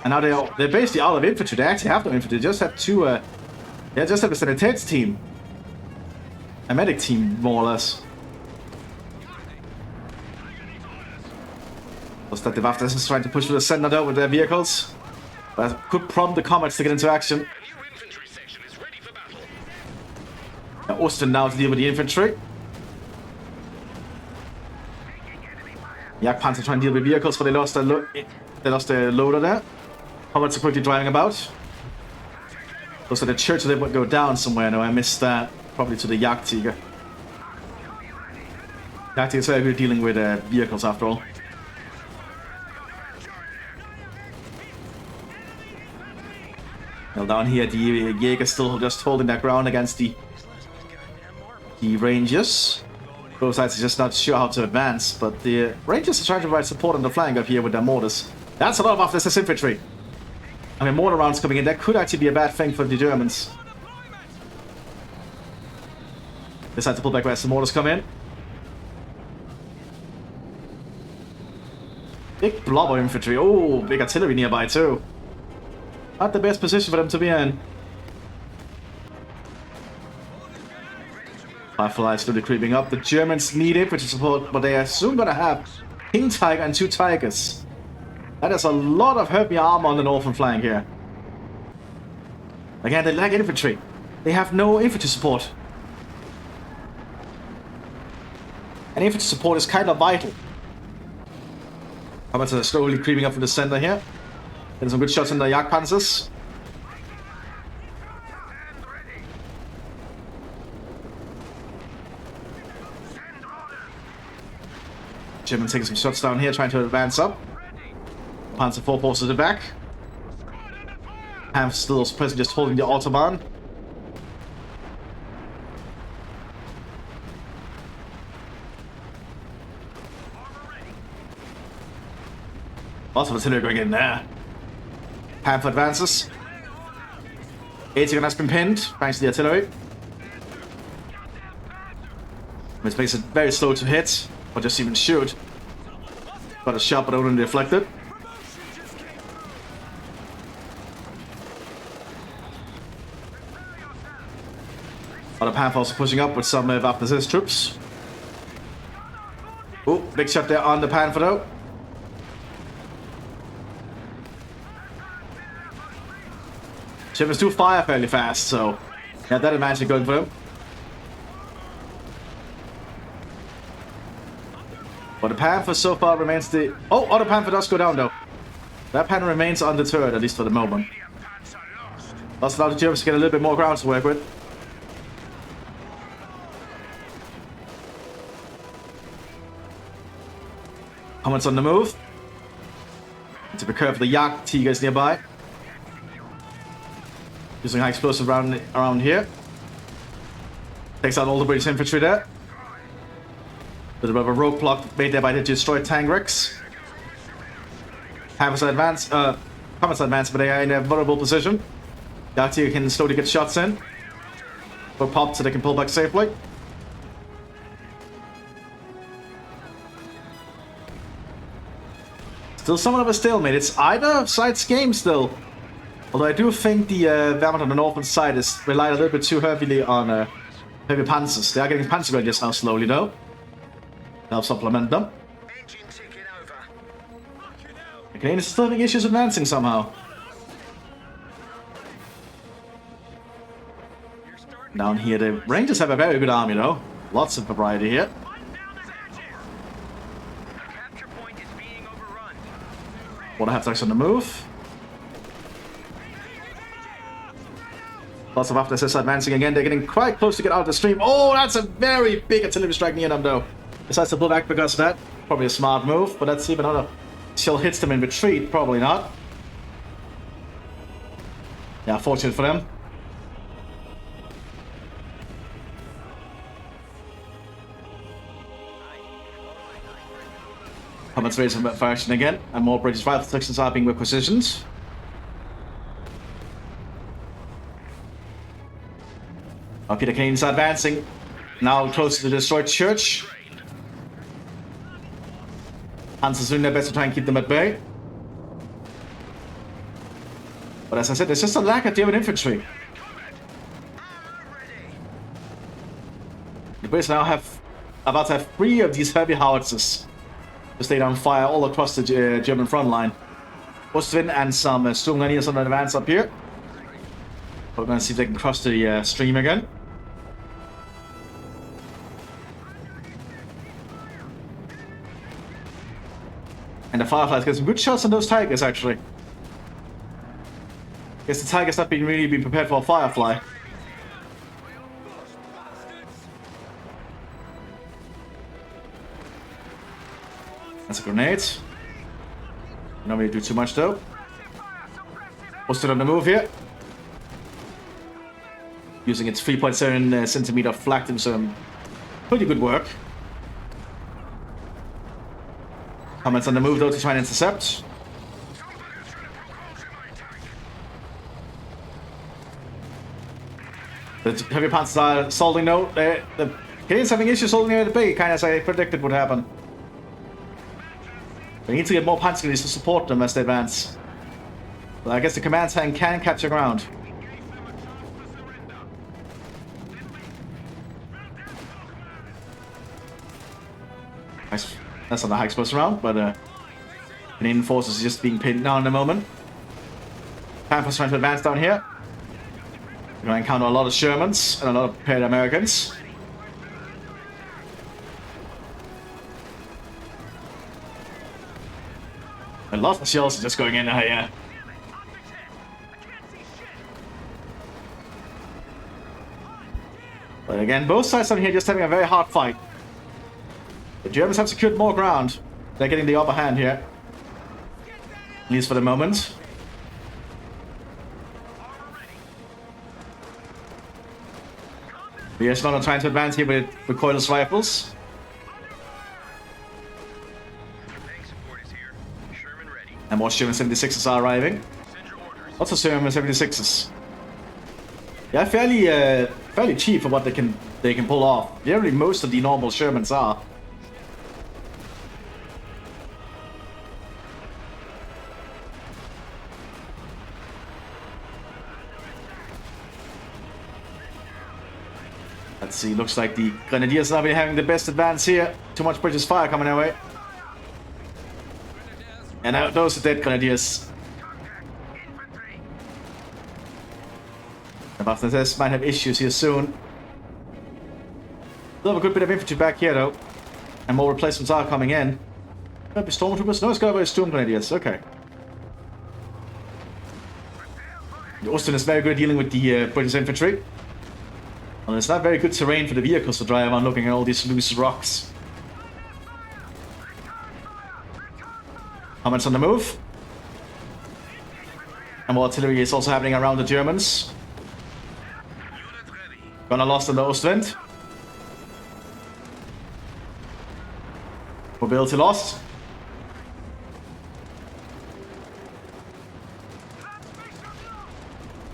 And now they're basically out of infantry. They actually have no infantry. They just have two... they just have a Sanitäts team. A medic team, more or less. Looks like the Mthis is trying to push for the center though with their vehicles. That could prompt the comets to get into action. Now Austin now to deal with the infantry. Jagdpanzer trying to deal with vehicles, but they lost their loader there. Comets are quickly driving about. Looks like the church they would go down somewhere. No, I missed that. Probably to the Jagdtiger. Jagdtiger is very good dealing with vehicles after all. Well, down here, the Jaeger still just holding their ground against the Rangers. Both sides are just not sure how to advance, but the Rangers are trying to provide support on the flank up here with their mortars. That's a lot of Mthis infantry. I mean, mortar rounds coming in. That could actually be a bad thing for the Germans. Decide to pull back as the mortars come in. Big blob of infantry. Oh, big artillery nearby too. Not the best position for them to be in. Firefly slowly creeping up. The Germans need infantry support, but they are soon gonna have King Tiger and 2 Tigers. That is a lot of heavy armor on the northern flank here. Again, they lack infantry. They have no infantry support. And infantry support is kind of vital. How about slowly creeping up from the center here? Getting some good shots in the Jagdpanzers. German taking some shots down here, trying to advance up. Panzer IV forces to the back. Ham still present, just holding the Autobahn. Lots of artillery going in there. Panther advances. 80 has been pinned, thanks to the artillery. Which makes it very slow to hit, or just even shoot. Got a shot, but only deflected. Other Panther also pushing up with some of Mthis troops. Oh, big shot there on the Panther though. Germans do fire fairly fast, so yeah, that advantage going for him. But the Panther so far remains the... Oh, other Panther does go down though. That Panther remains undeterred, at least for the moment. Does allow the Germans to get a little bit more ground to work with. Comments on the move. Need to be careful, the Jagdtiger is nearby. Using high explosive around here. Takes out all the British infantry there. Bit of a roadblock made there by the destroyed tank wrecks. Comets advance, but they are in a vulnerable position. Jagdtiger can slowly get shots in. Or popped so they can pull back safely. Still somewhat of a stalemate. It's either side's game still. Although I do think the Wehrmacht on the northern side is relied a little bit too heavily on heavy panzers. They are getting panzer grenadiers now slowly though. Help supplement them. The Canadians are still having issues advancing somehow. Down here, the Rangers have a very good army though. Lots of variety here. Water half-tanks on the move. Lots of after-assist advancing again. They're getting quite close to get out of the stream. Oh, that's a very big artillery strike near them though. Decides to pull back because of that. Probably a smart move, but let's see if another shell hits them in retreat. Probably not. Yeah, fortunate for them. Combat's raising faction again, and more British rifle sections are being requisitioned. Up here, the Canadians are advancing. Now close to the destroyed church. Panzers doing their best to try and keep them at bay. But as I said, there's just a lack of German infantry. The British now about to have 3 of these heavy howitzers to stay down fire all across the German front line. Ostwind and some Sturmgrenadiers on the advance up here. We're going to see if they can cross the stream again. And the Fireflies get some good shots on those Tigers, actually. Guess the Tigers not really been prepared for a Firefly. That's a grenade. Not really do too much though. Posted on the move here. Using its 3.7 centimeter flak doing some pretty good work. Comments on the move though to try and intercept. The heavy panzers are assaulting though. The Canadians having issues holding near the bay, kind of as I predicted would happen. They need to get more panzer grenadiers to support them as they advance. But I guess the command tank can capture ground. That's not a high explosive round, but Canadian forces are just being pinned down in the moment. Panthers trying to advance down here. We're going to encounter a lot of Shermans and a lot of prepared Americans. A lot of shells are just going in here. But again, both sides on here just having a very hard fight. The Germans have secured more ground. They're getting the upper hand here. At least for the moment. The US are trying to advance here with recoilless rifles. And more Sherman 76s are arriving. Lots of Sherman 76s. Yeah, fairly cheap for what they can pull off. Generally, most of the normal Shermans are. Let's see, looks like the Grenadiers are having the best advance here. Too much British fire coming our way. And now those are dead Grenadiers. The Mthis might have issues here soon. Still have a good bit of infantry back here though. And more replacements are coming in. Maybe Stormtroopers? No, it's got about Storm Grenadiers, okay. The Austin is very good at dealing with the British infantry. Well, it's not very good terrain for the vehicles to drive on looking at all these loose rocks. Comments on the move. And more artillery is also happening around the Germans. Gonna lost in the Ostwind. Mobility lost.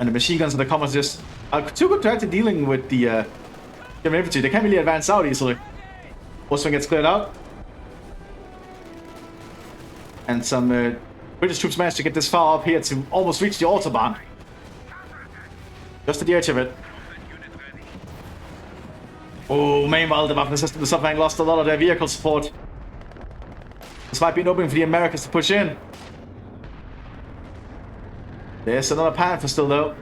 And the machine guns and the commas just are too good to actually dealing with the German infantry. They can't really advance out easily. Ostwind gets cleared out. And some British troops managed to get this far up here to almost reach the Autobahn. Just at the edge of it. Oh, meanwhile, the Waffen system is having lost a lot of their vehicle support. This might be an opening for the Americans to push in. There's another Panther still, though.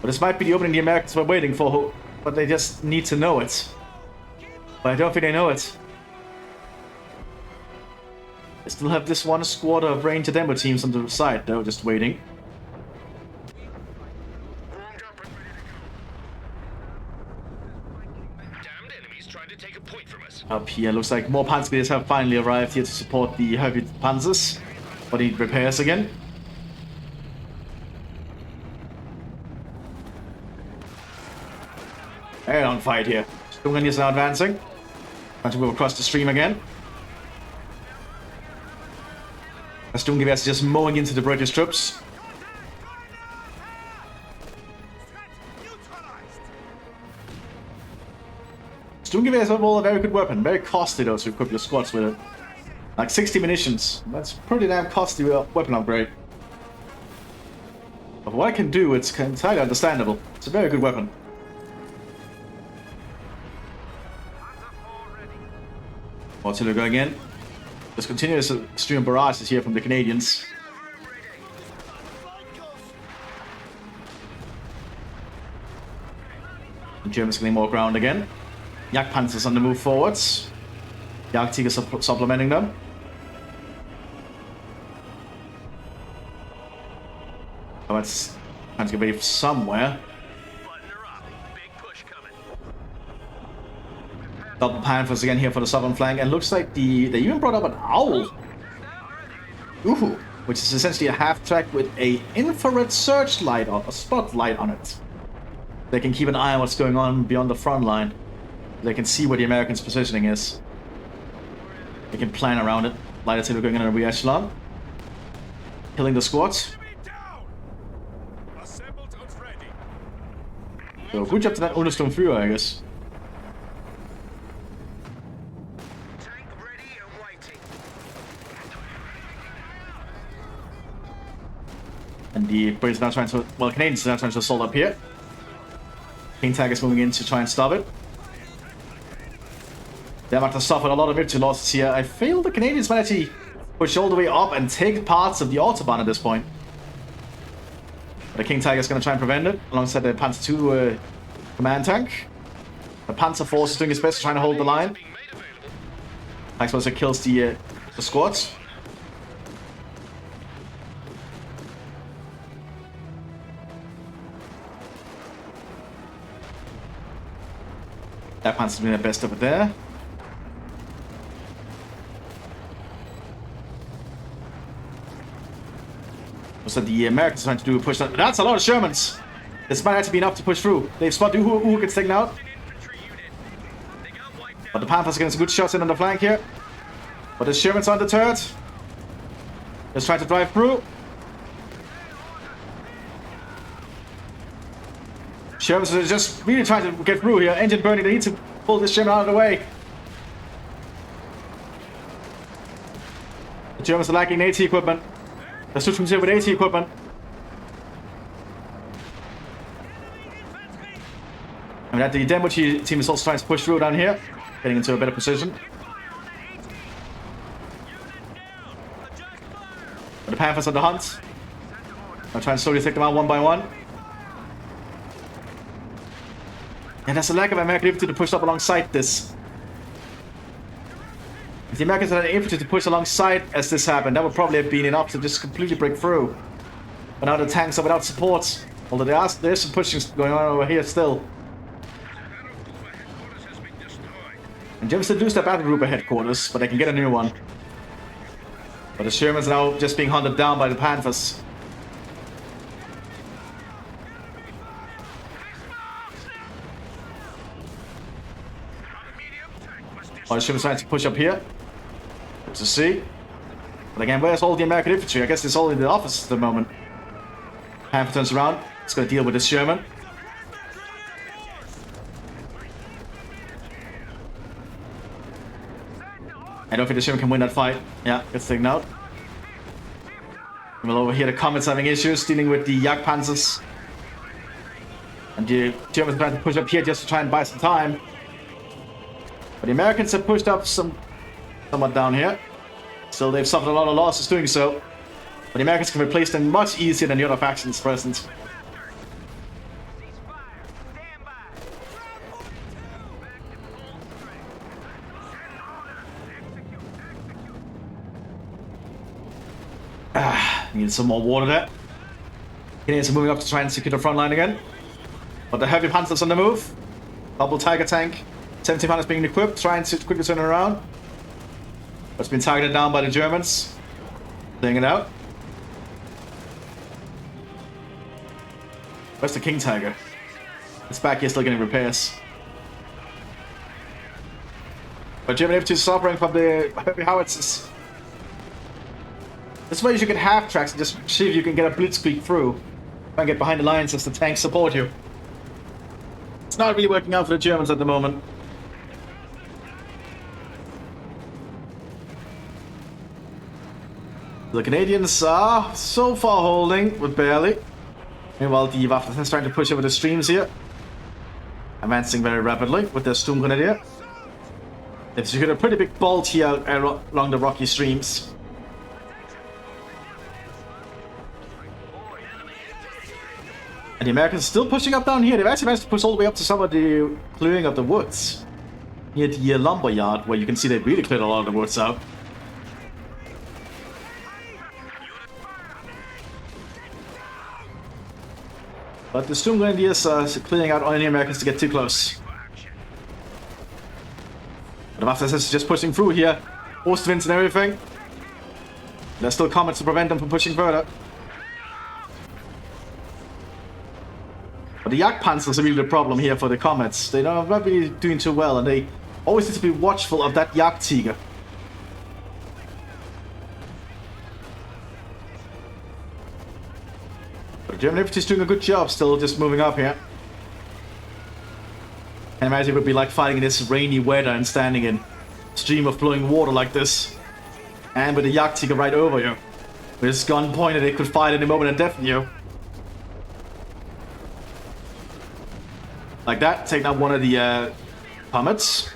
But this might be the opening the Americans were waiting for, but they just need to know it. But I don't think they know it. They still have this one squad of Ranger demo teams on the side, though, just waiting. Damned enemies trying to take a point from us. Up here, looks like more Panzers have finally arrived here to support the heavy Panzers. But need repairs again. They're on fight here. Stungen is now advancing. Trying to move across the stream again. Stungen is just mowing into the British troops. Stungen is overall a very good weapon. Very costly though to equip your squads with it. Like 60 munitions. That's pretty damn costly weapon upgrade. But what I can do, it's entirely understandable. It's a very good weapon. Artillery going in. There's continuous stream of barrages here from the Canadians. The Germans getting more ground again. Jagdpanzers on the move forwards. Jagdtigers supplementing them. Oh, it's trying to get ready somewhere. Double Panthers again here for the southern flank, and looks like they even brought up an owl. Ooh, which is essentially a half track with a infrared searchlight or a spotlight on it. They can keep an eye on what's going on beyond the front line. They can see where the Americans' positioning is. They can plan around it. Light artillery going in a re-echelon. Killing the squads. So good job to that Understone Fuhrer, I guess. And the British are now trying to, well, Canadians are now trying to assault up here. King Tiger is moving in to try and stop it. They might have suffered a lot of military losses here. I feel the Canadians might actually push all the way up and take parts of the Autobahn at this point. But the King Tiger is going to try and prevent it, alongside the Panzer II command tank. The Panzer Force is doing its best to try and hold the line. Explosive kills the squads. That Panzer's doing their best over there. So the Americans are trying to do a push. That's a lot of Shermans. This might actually be enough to push through. They've spotted who gets taken out. But the Panthers are getting some good shots in on the flank here. But the Shermans are undeterred. Just trying to drive through. Shermans are just really trying to get through here. Engine burning. They need to pull this Sherman out of the way. The Germans are lacking AT equipment. They're switching here with AT equipment. And that the demo team is also trying to push through down here, getting into a better position. But the Panthers on the hunt. I'm trying to slowly take them out one by one. And there's a lack of American infantry to push up alongside this. If the Americans had an infantry to push alongside as this happened, that would probably have been enough to just completely break through. But now the tanks are without support. Although there's some pushing going on over here still. And Germans did lose their battle group at headquarters, but they can get a new one. But the Shermans are now just being hunted down by the Panthers. Oh, the Shermans trying to push up here. Good to see. But again, where's all the American infantry? I guess it's all in the office at the moment. Panther turns around. It's going to deal with this Sherman. I don't think the Sherman can win that fight. Yeah, gets taken out. We'll overhear the Comets having issues dealing with the Jagdpanzers. And the Germans are trying to push up here just to try and buy some time. But the Americans have pushed up somewhat down here. Still, they've suffered a lot of losses doing so. But the Americans can replace them much easier than the other factions present. Need some more water there. Canadians are moving up to try and secure the front line again. But the heavy panzers on the move. Double Tiger tank. 70 pounders being equipped, trying to quickly turn it around. But it's been targeted down by the Germans. Playing it out. Where's the King Tiger? It's back here still getting repairs. But Germany Mthis is suffering from the heavy howitzers. This way you should get half tracks and just see if you can get a blitzkrieg through. Try and get behind the lines as the tanks support you. It's not really working out for the Germans at the moment. The Canadians are so far holding, but barely. Meanwhile, the Waffen is trying to push over the streams here. Advancing very rapidly with their Sturmgrenadier. They've secured a pretty big bolt here along the rocky streams. And the Americans still pushing up down here. They've actually managed to push all the way up to some of the clearing of the woods. Near the lumber yard, where you can see they've really cleared a lot of the woods out. But the Sturmgrenadiers are clearing out any Americans to get too close. But the Mthis is just pushing through here. Ostwinds and everything. There's still comets to prevent them from pushing further. But the Jagdpanzers are really the problem here for the comets. They're not really doing too well, and they always need to be watchful of that Jagdtiger. But German is doing a good job still, just moving up here. I imagine it would be like fighting in this rainy weather and standing in a stream of flowing water like this. And with the Jagdtiger right over you. With his gun pointed, it could fire at any moment and deafen you. Like that, take out one of the comets.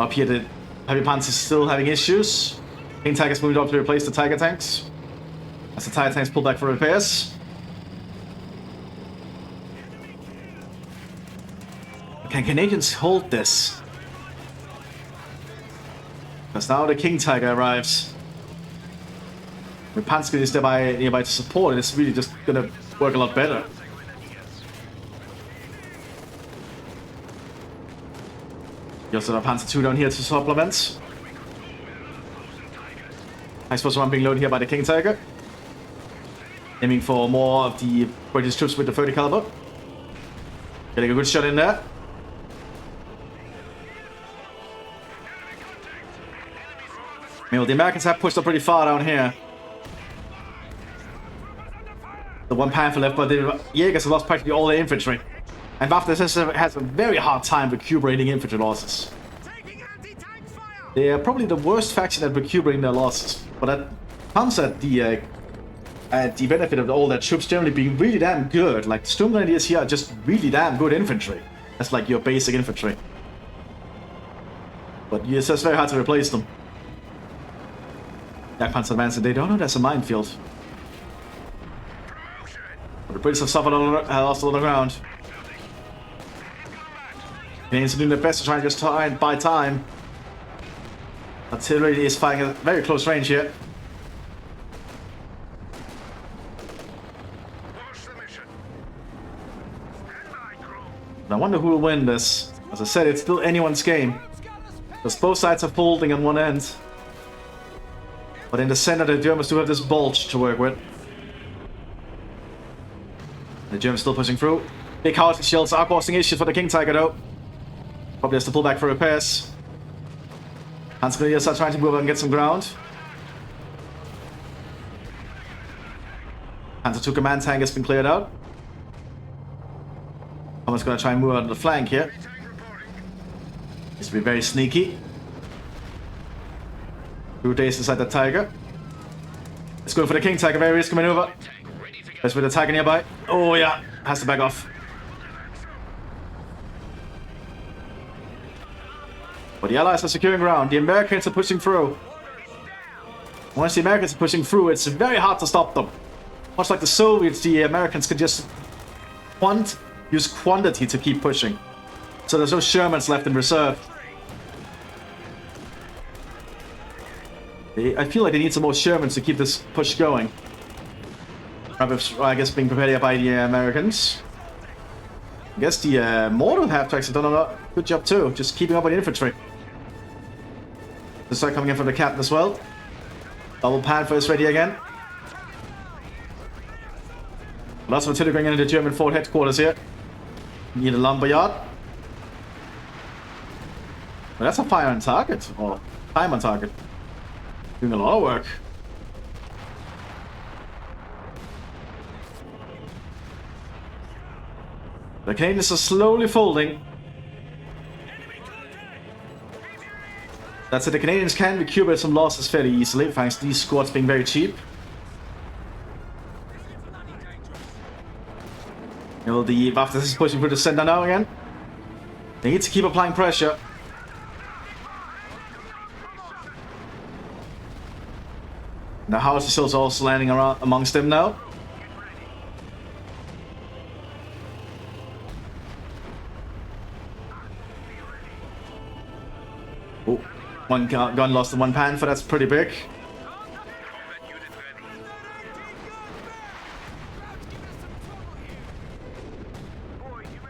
Up here, the heavy panzers is still having issues. King Tiger's moved up to replace the Tiger tanks. As the Tiger tanks pull back for repairs. Can Canadians hold this? Because now the King Tiger arrives. The Panzer is nearby to support it. It's really just gonna work a lot better. You also have Panzer II down here to supplement. I suppose one being loaded here by the King Tiger. Aiming for more of the British troops with the 30 caliber. Getting a good shot in there. Meanwhile, the Americans have pushed up pretty far down here. The one Panther left, but the Jaegers have lost practically all their infantry. And Mthis has a very hard time recuperating infantry losses. They are probably the worst faction at recuperating their losses. But that comes at the benefit of all their troops generally being really damn good. Like, the Sturmgrenadiers here are just really damn good infantry. That's like your basic infantry. But it's just very hard to replace them. Jagdpanzer advancing, they don't know there's a minefield. But the British have suffered lost a lot of ground. Canadians are doing their best to try and just try and buy time. Artillery is fighting at very close range here. And I wonder who will win this. As I said, it's still anyone's game. Because both sides are folding on one end. But in the center, the Germans do have this bulge to work with. The Germans still pushing through. Big hard shields are causing issues for the King Tiger though. Probably has to pull back for repairs. Panzergrenadiers are trying to move up and get some ground. Panzer II command tank has been cleared out. Someone's going to try and move out on the flank here. Needs to be very sneaky. 2 days inside the Tiger. Let's go for the King Tiger, very risky maneuver. There's a bit of attack nearby. Oh yeah, has to back off. But the Allies are securing ground. The Americans are pushing through. Once the Americans are pushing through, it's very hard to stop them. Much like the Soviets, the Americans can just use quantity to keep pushing. So there's no Shermans left in reserve. I feel like they need some more Shermans to keep this push going. I guess being prepared here by the Americans. I guess the mortar half-tracks have done a good job too, just keeping up with the infantry. They start coming in from the captain as well. Double Panther is ready again. Lots of artillery going into the German fort headquarters here. Need a lumberyard. But that's a fire on target, or time on target. Doing a lot of work. The Canadians are slowly folding. That's it, the Canadians can recuperate some losses fairly easily, thanks to these squads being very cheap. You know, the Mthis is pushing through the center now again. They need to keep applying pressure. The house is also landing around amongst them now. Oh, one gun lost and one Panther, that's pretty big.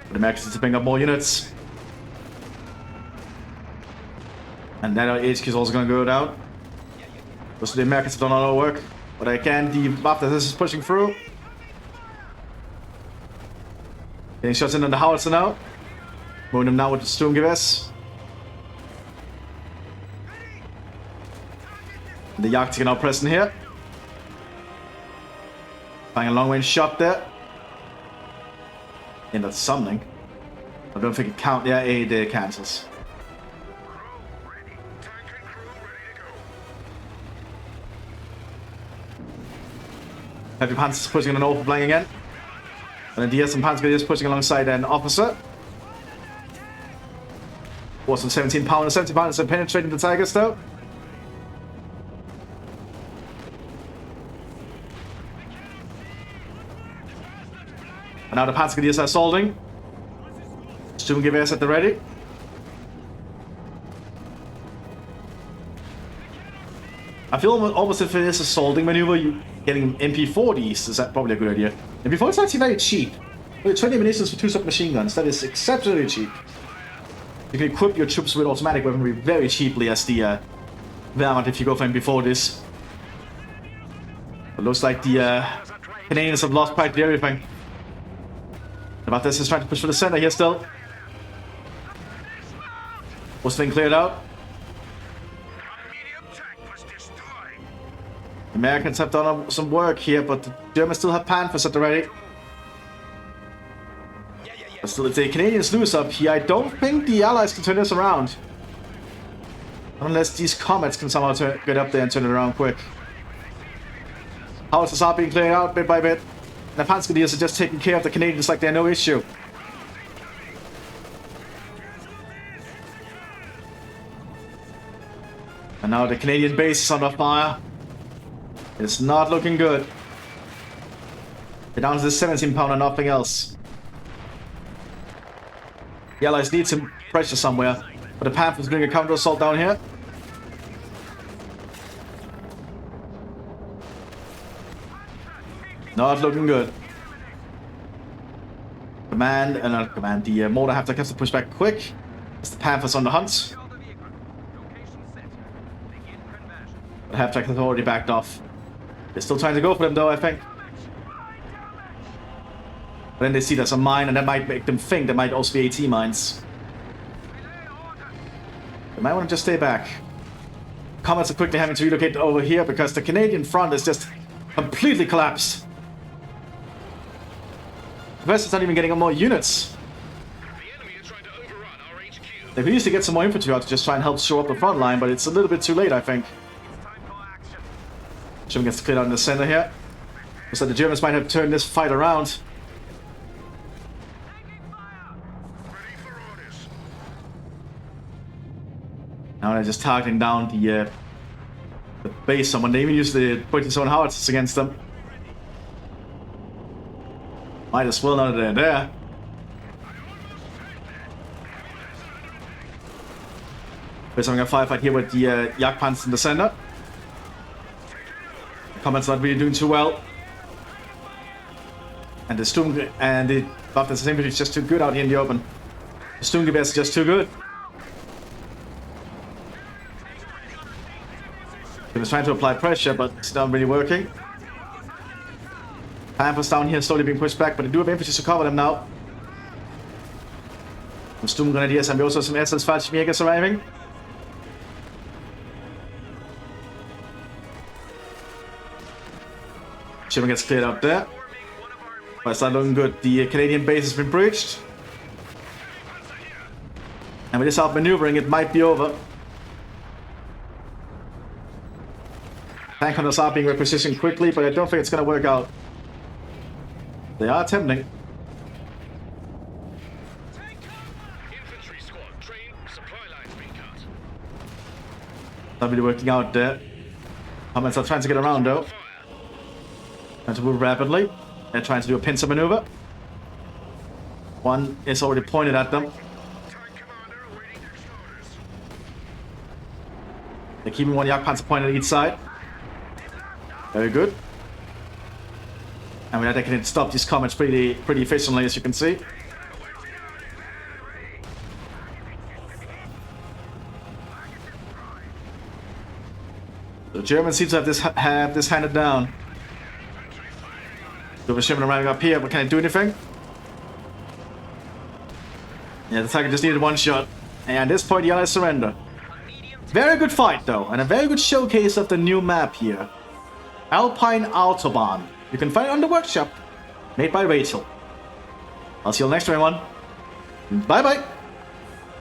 The Americans need to bring up more units. And then our HQ is also going to go down. Most of the Americans have done all our work. But I can, the Mthis is pushing through. Getting shots in on the howitzer now. Moving them now with the Sturmgewehrs. The Jagd now present here. Finding a long range shot there. And that's summoning. I don't think it counts. Yeah, it cancels. Heavy Panzers pushing on an open flank again. And then DS and Panzers pushing alongside an officer. Was some 17 pounders. 17 pounders are penetrating the Tigers though. And now the Panzers are assaulting. Sturmgewehrs at the ready. I feel almost if it is a assaulting maneuver, you getting MP40s is that probably a good idea. MP40 is actually very cheap. 20 munitions for 2 submachine guns, that is exceptionally cheap. You can equip your troops with automatic weaponry very cheaply as the Wehrmacht if you go for MP40s. It looks like the Canadians have lost practically everything. Mthis is trying to push for the center here still. Was thing cleared out? The Americans have done some work here, but the Germans still have Panthers at the ready. But still, if the Canadians lose up here, I don't think the Allies can turn this around. Unless these comets can somehow get up there and turn it around quick. Houses are being cleared out bit by bit. And the Panzergrenadiers are just taking care of the Canadians like they're no issue. And now the Canadian base is under fire. It's not looking good. They're down to the 17 pounder and nothing else. The Allies need some pressure somewhere. But the Panthers doing a counter assault down here. Not looking good. The mortar have to push back quick. As the Panthers on the hunt. The half-track has already backed off. They're still trying to go for them though, I think. But then they see there's a mine and that might make them think there might also be AT mines. They might want to just stay back. Comets are quickly having to relocate over here because the Canadian front is just completely collapsed. The West is not even getting more units. They could easily get some more infantry out to just try and help shore up the front line, but it's a little bit too late, I think. Jim gets cleared out in the center here. Looks like the Germans might have turned this fight around. Now they're just targeting down the base. Someone, they even use the British own howitzers against them. Might as well now that they're there. We're having a firefight here with the Jagdpanzer in the center. The combat's not really doing too well. And the Sturm and the Waffen's infantry is just too good out here in the open. The Sturmgewehr is just too good. He was trying to apply pressure, but it's not really working. Panthers down here slowly being pushed back, but they do have infantry to cover them now. Some Sturm Grenadiers and we also have some SS Fallschirmjägers arriving. German gets cleared out there. But it's not looking good. The Canadian base has been breached. And with this outmaneuvering, it might be over. Tank hunters are being repositioned quickly, but I don't think it's going to work out. They are attempting. Infantry squad trained. Supply lines being cut. Not really working out there. Comments are trying to get around though. Trying to move rapidly. They're trying to do a pincer maneuver. One is already pointed at them. They're keeping one Jagdpanzer pointed at each side. Very good. And with that, they can stop these comets pretty efficiently, as you can see. The Germans seem to have this handed down. The Sherman arriving up here, but can it do anything? Yeah, the Tiger just needed one shot. And at this point, the Allies surrender. Very good fight, though, and a very good showcase of the new map here. Alpine Autobahn. You can find it on the workshop, made by Rachel. I'll see you next time, everyone. Bye-bye.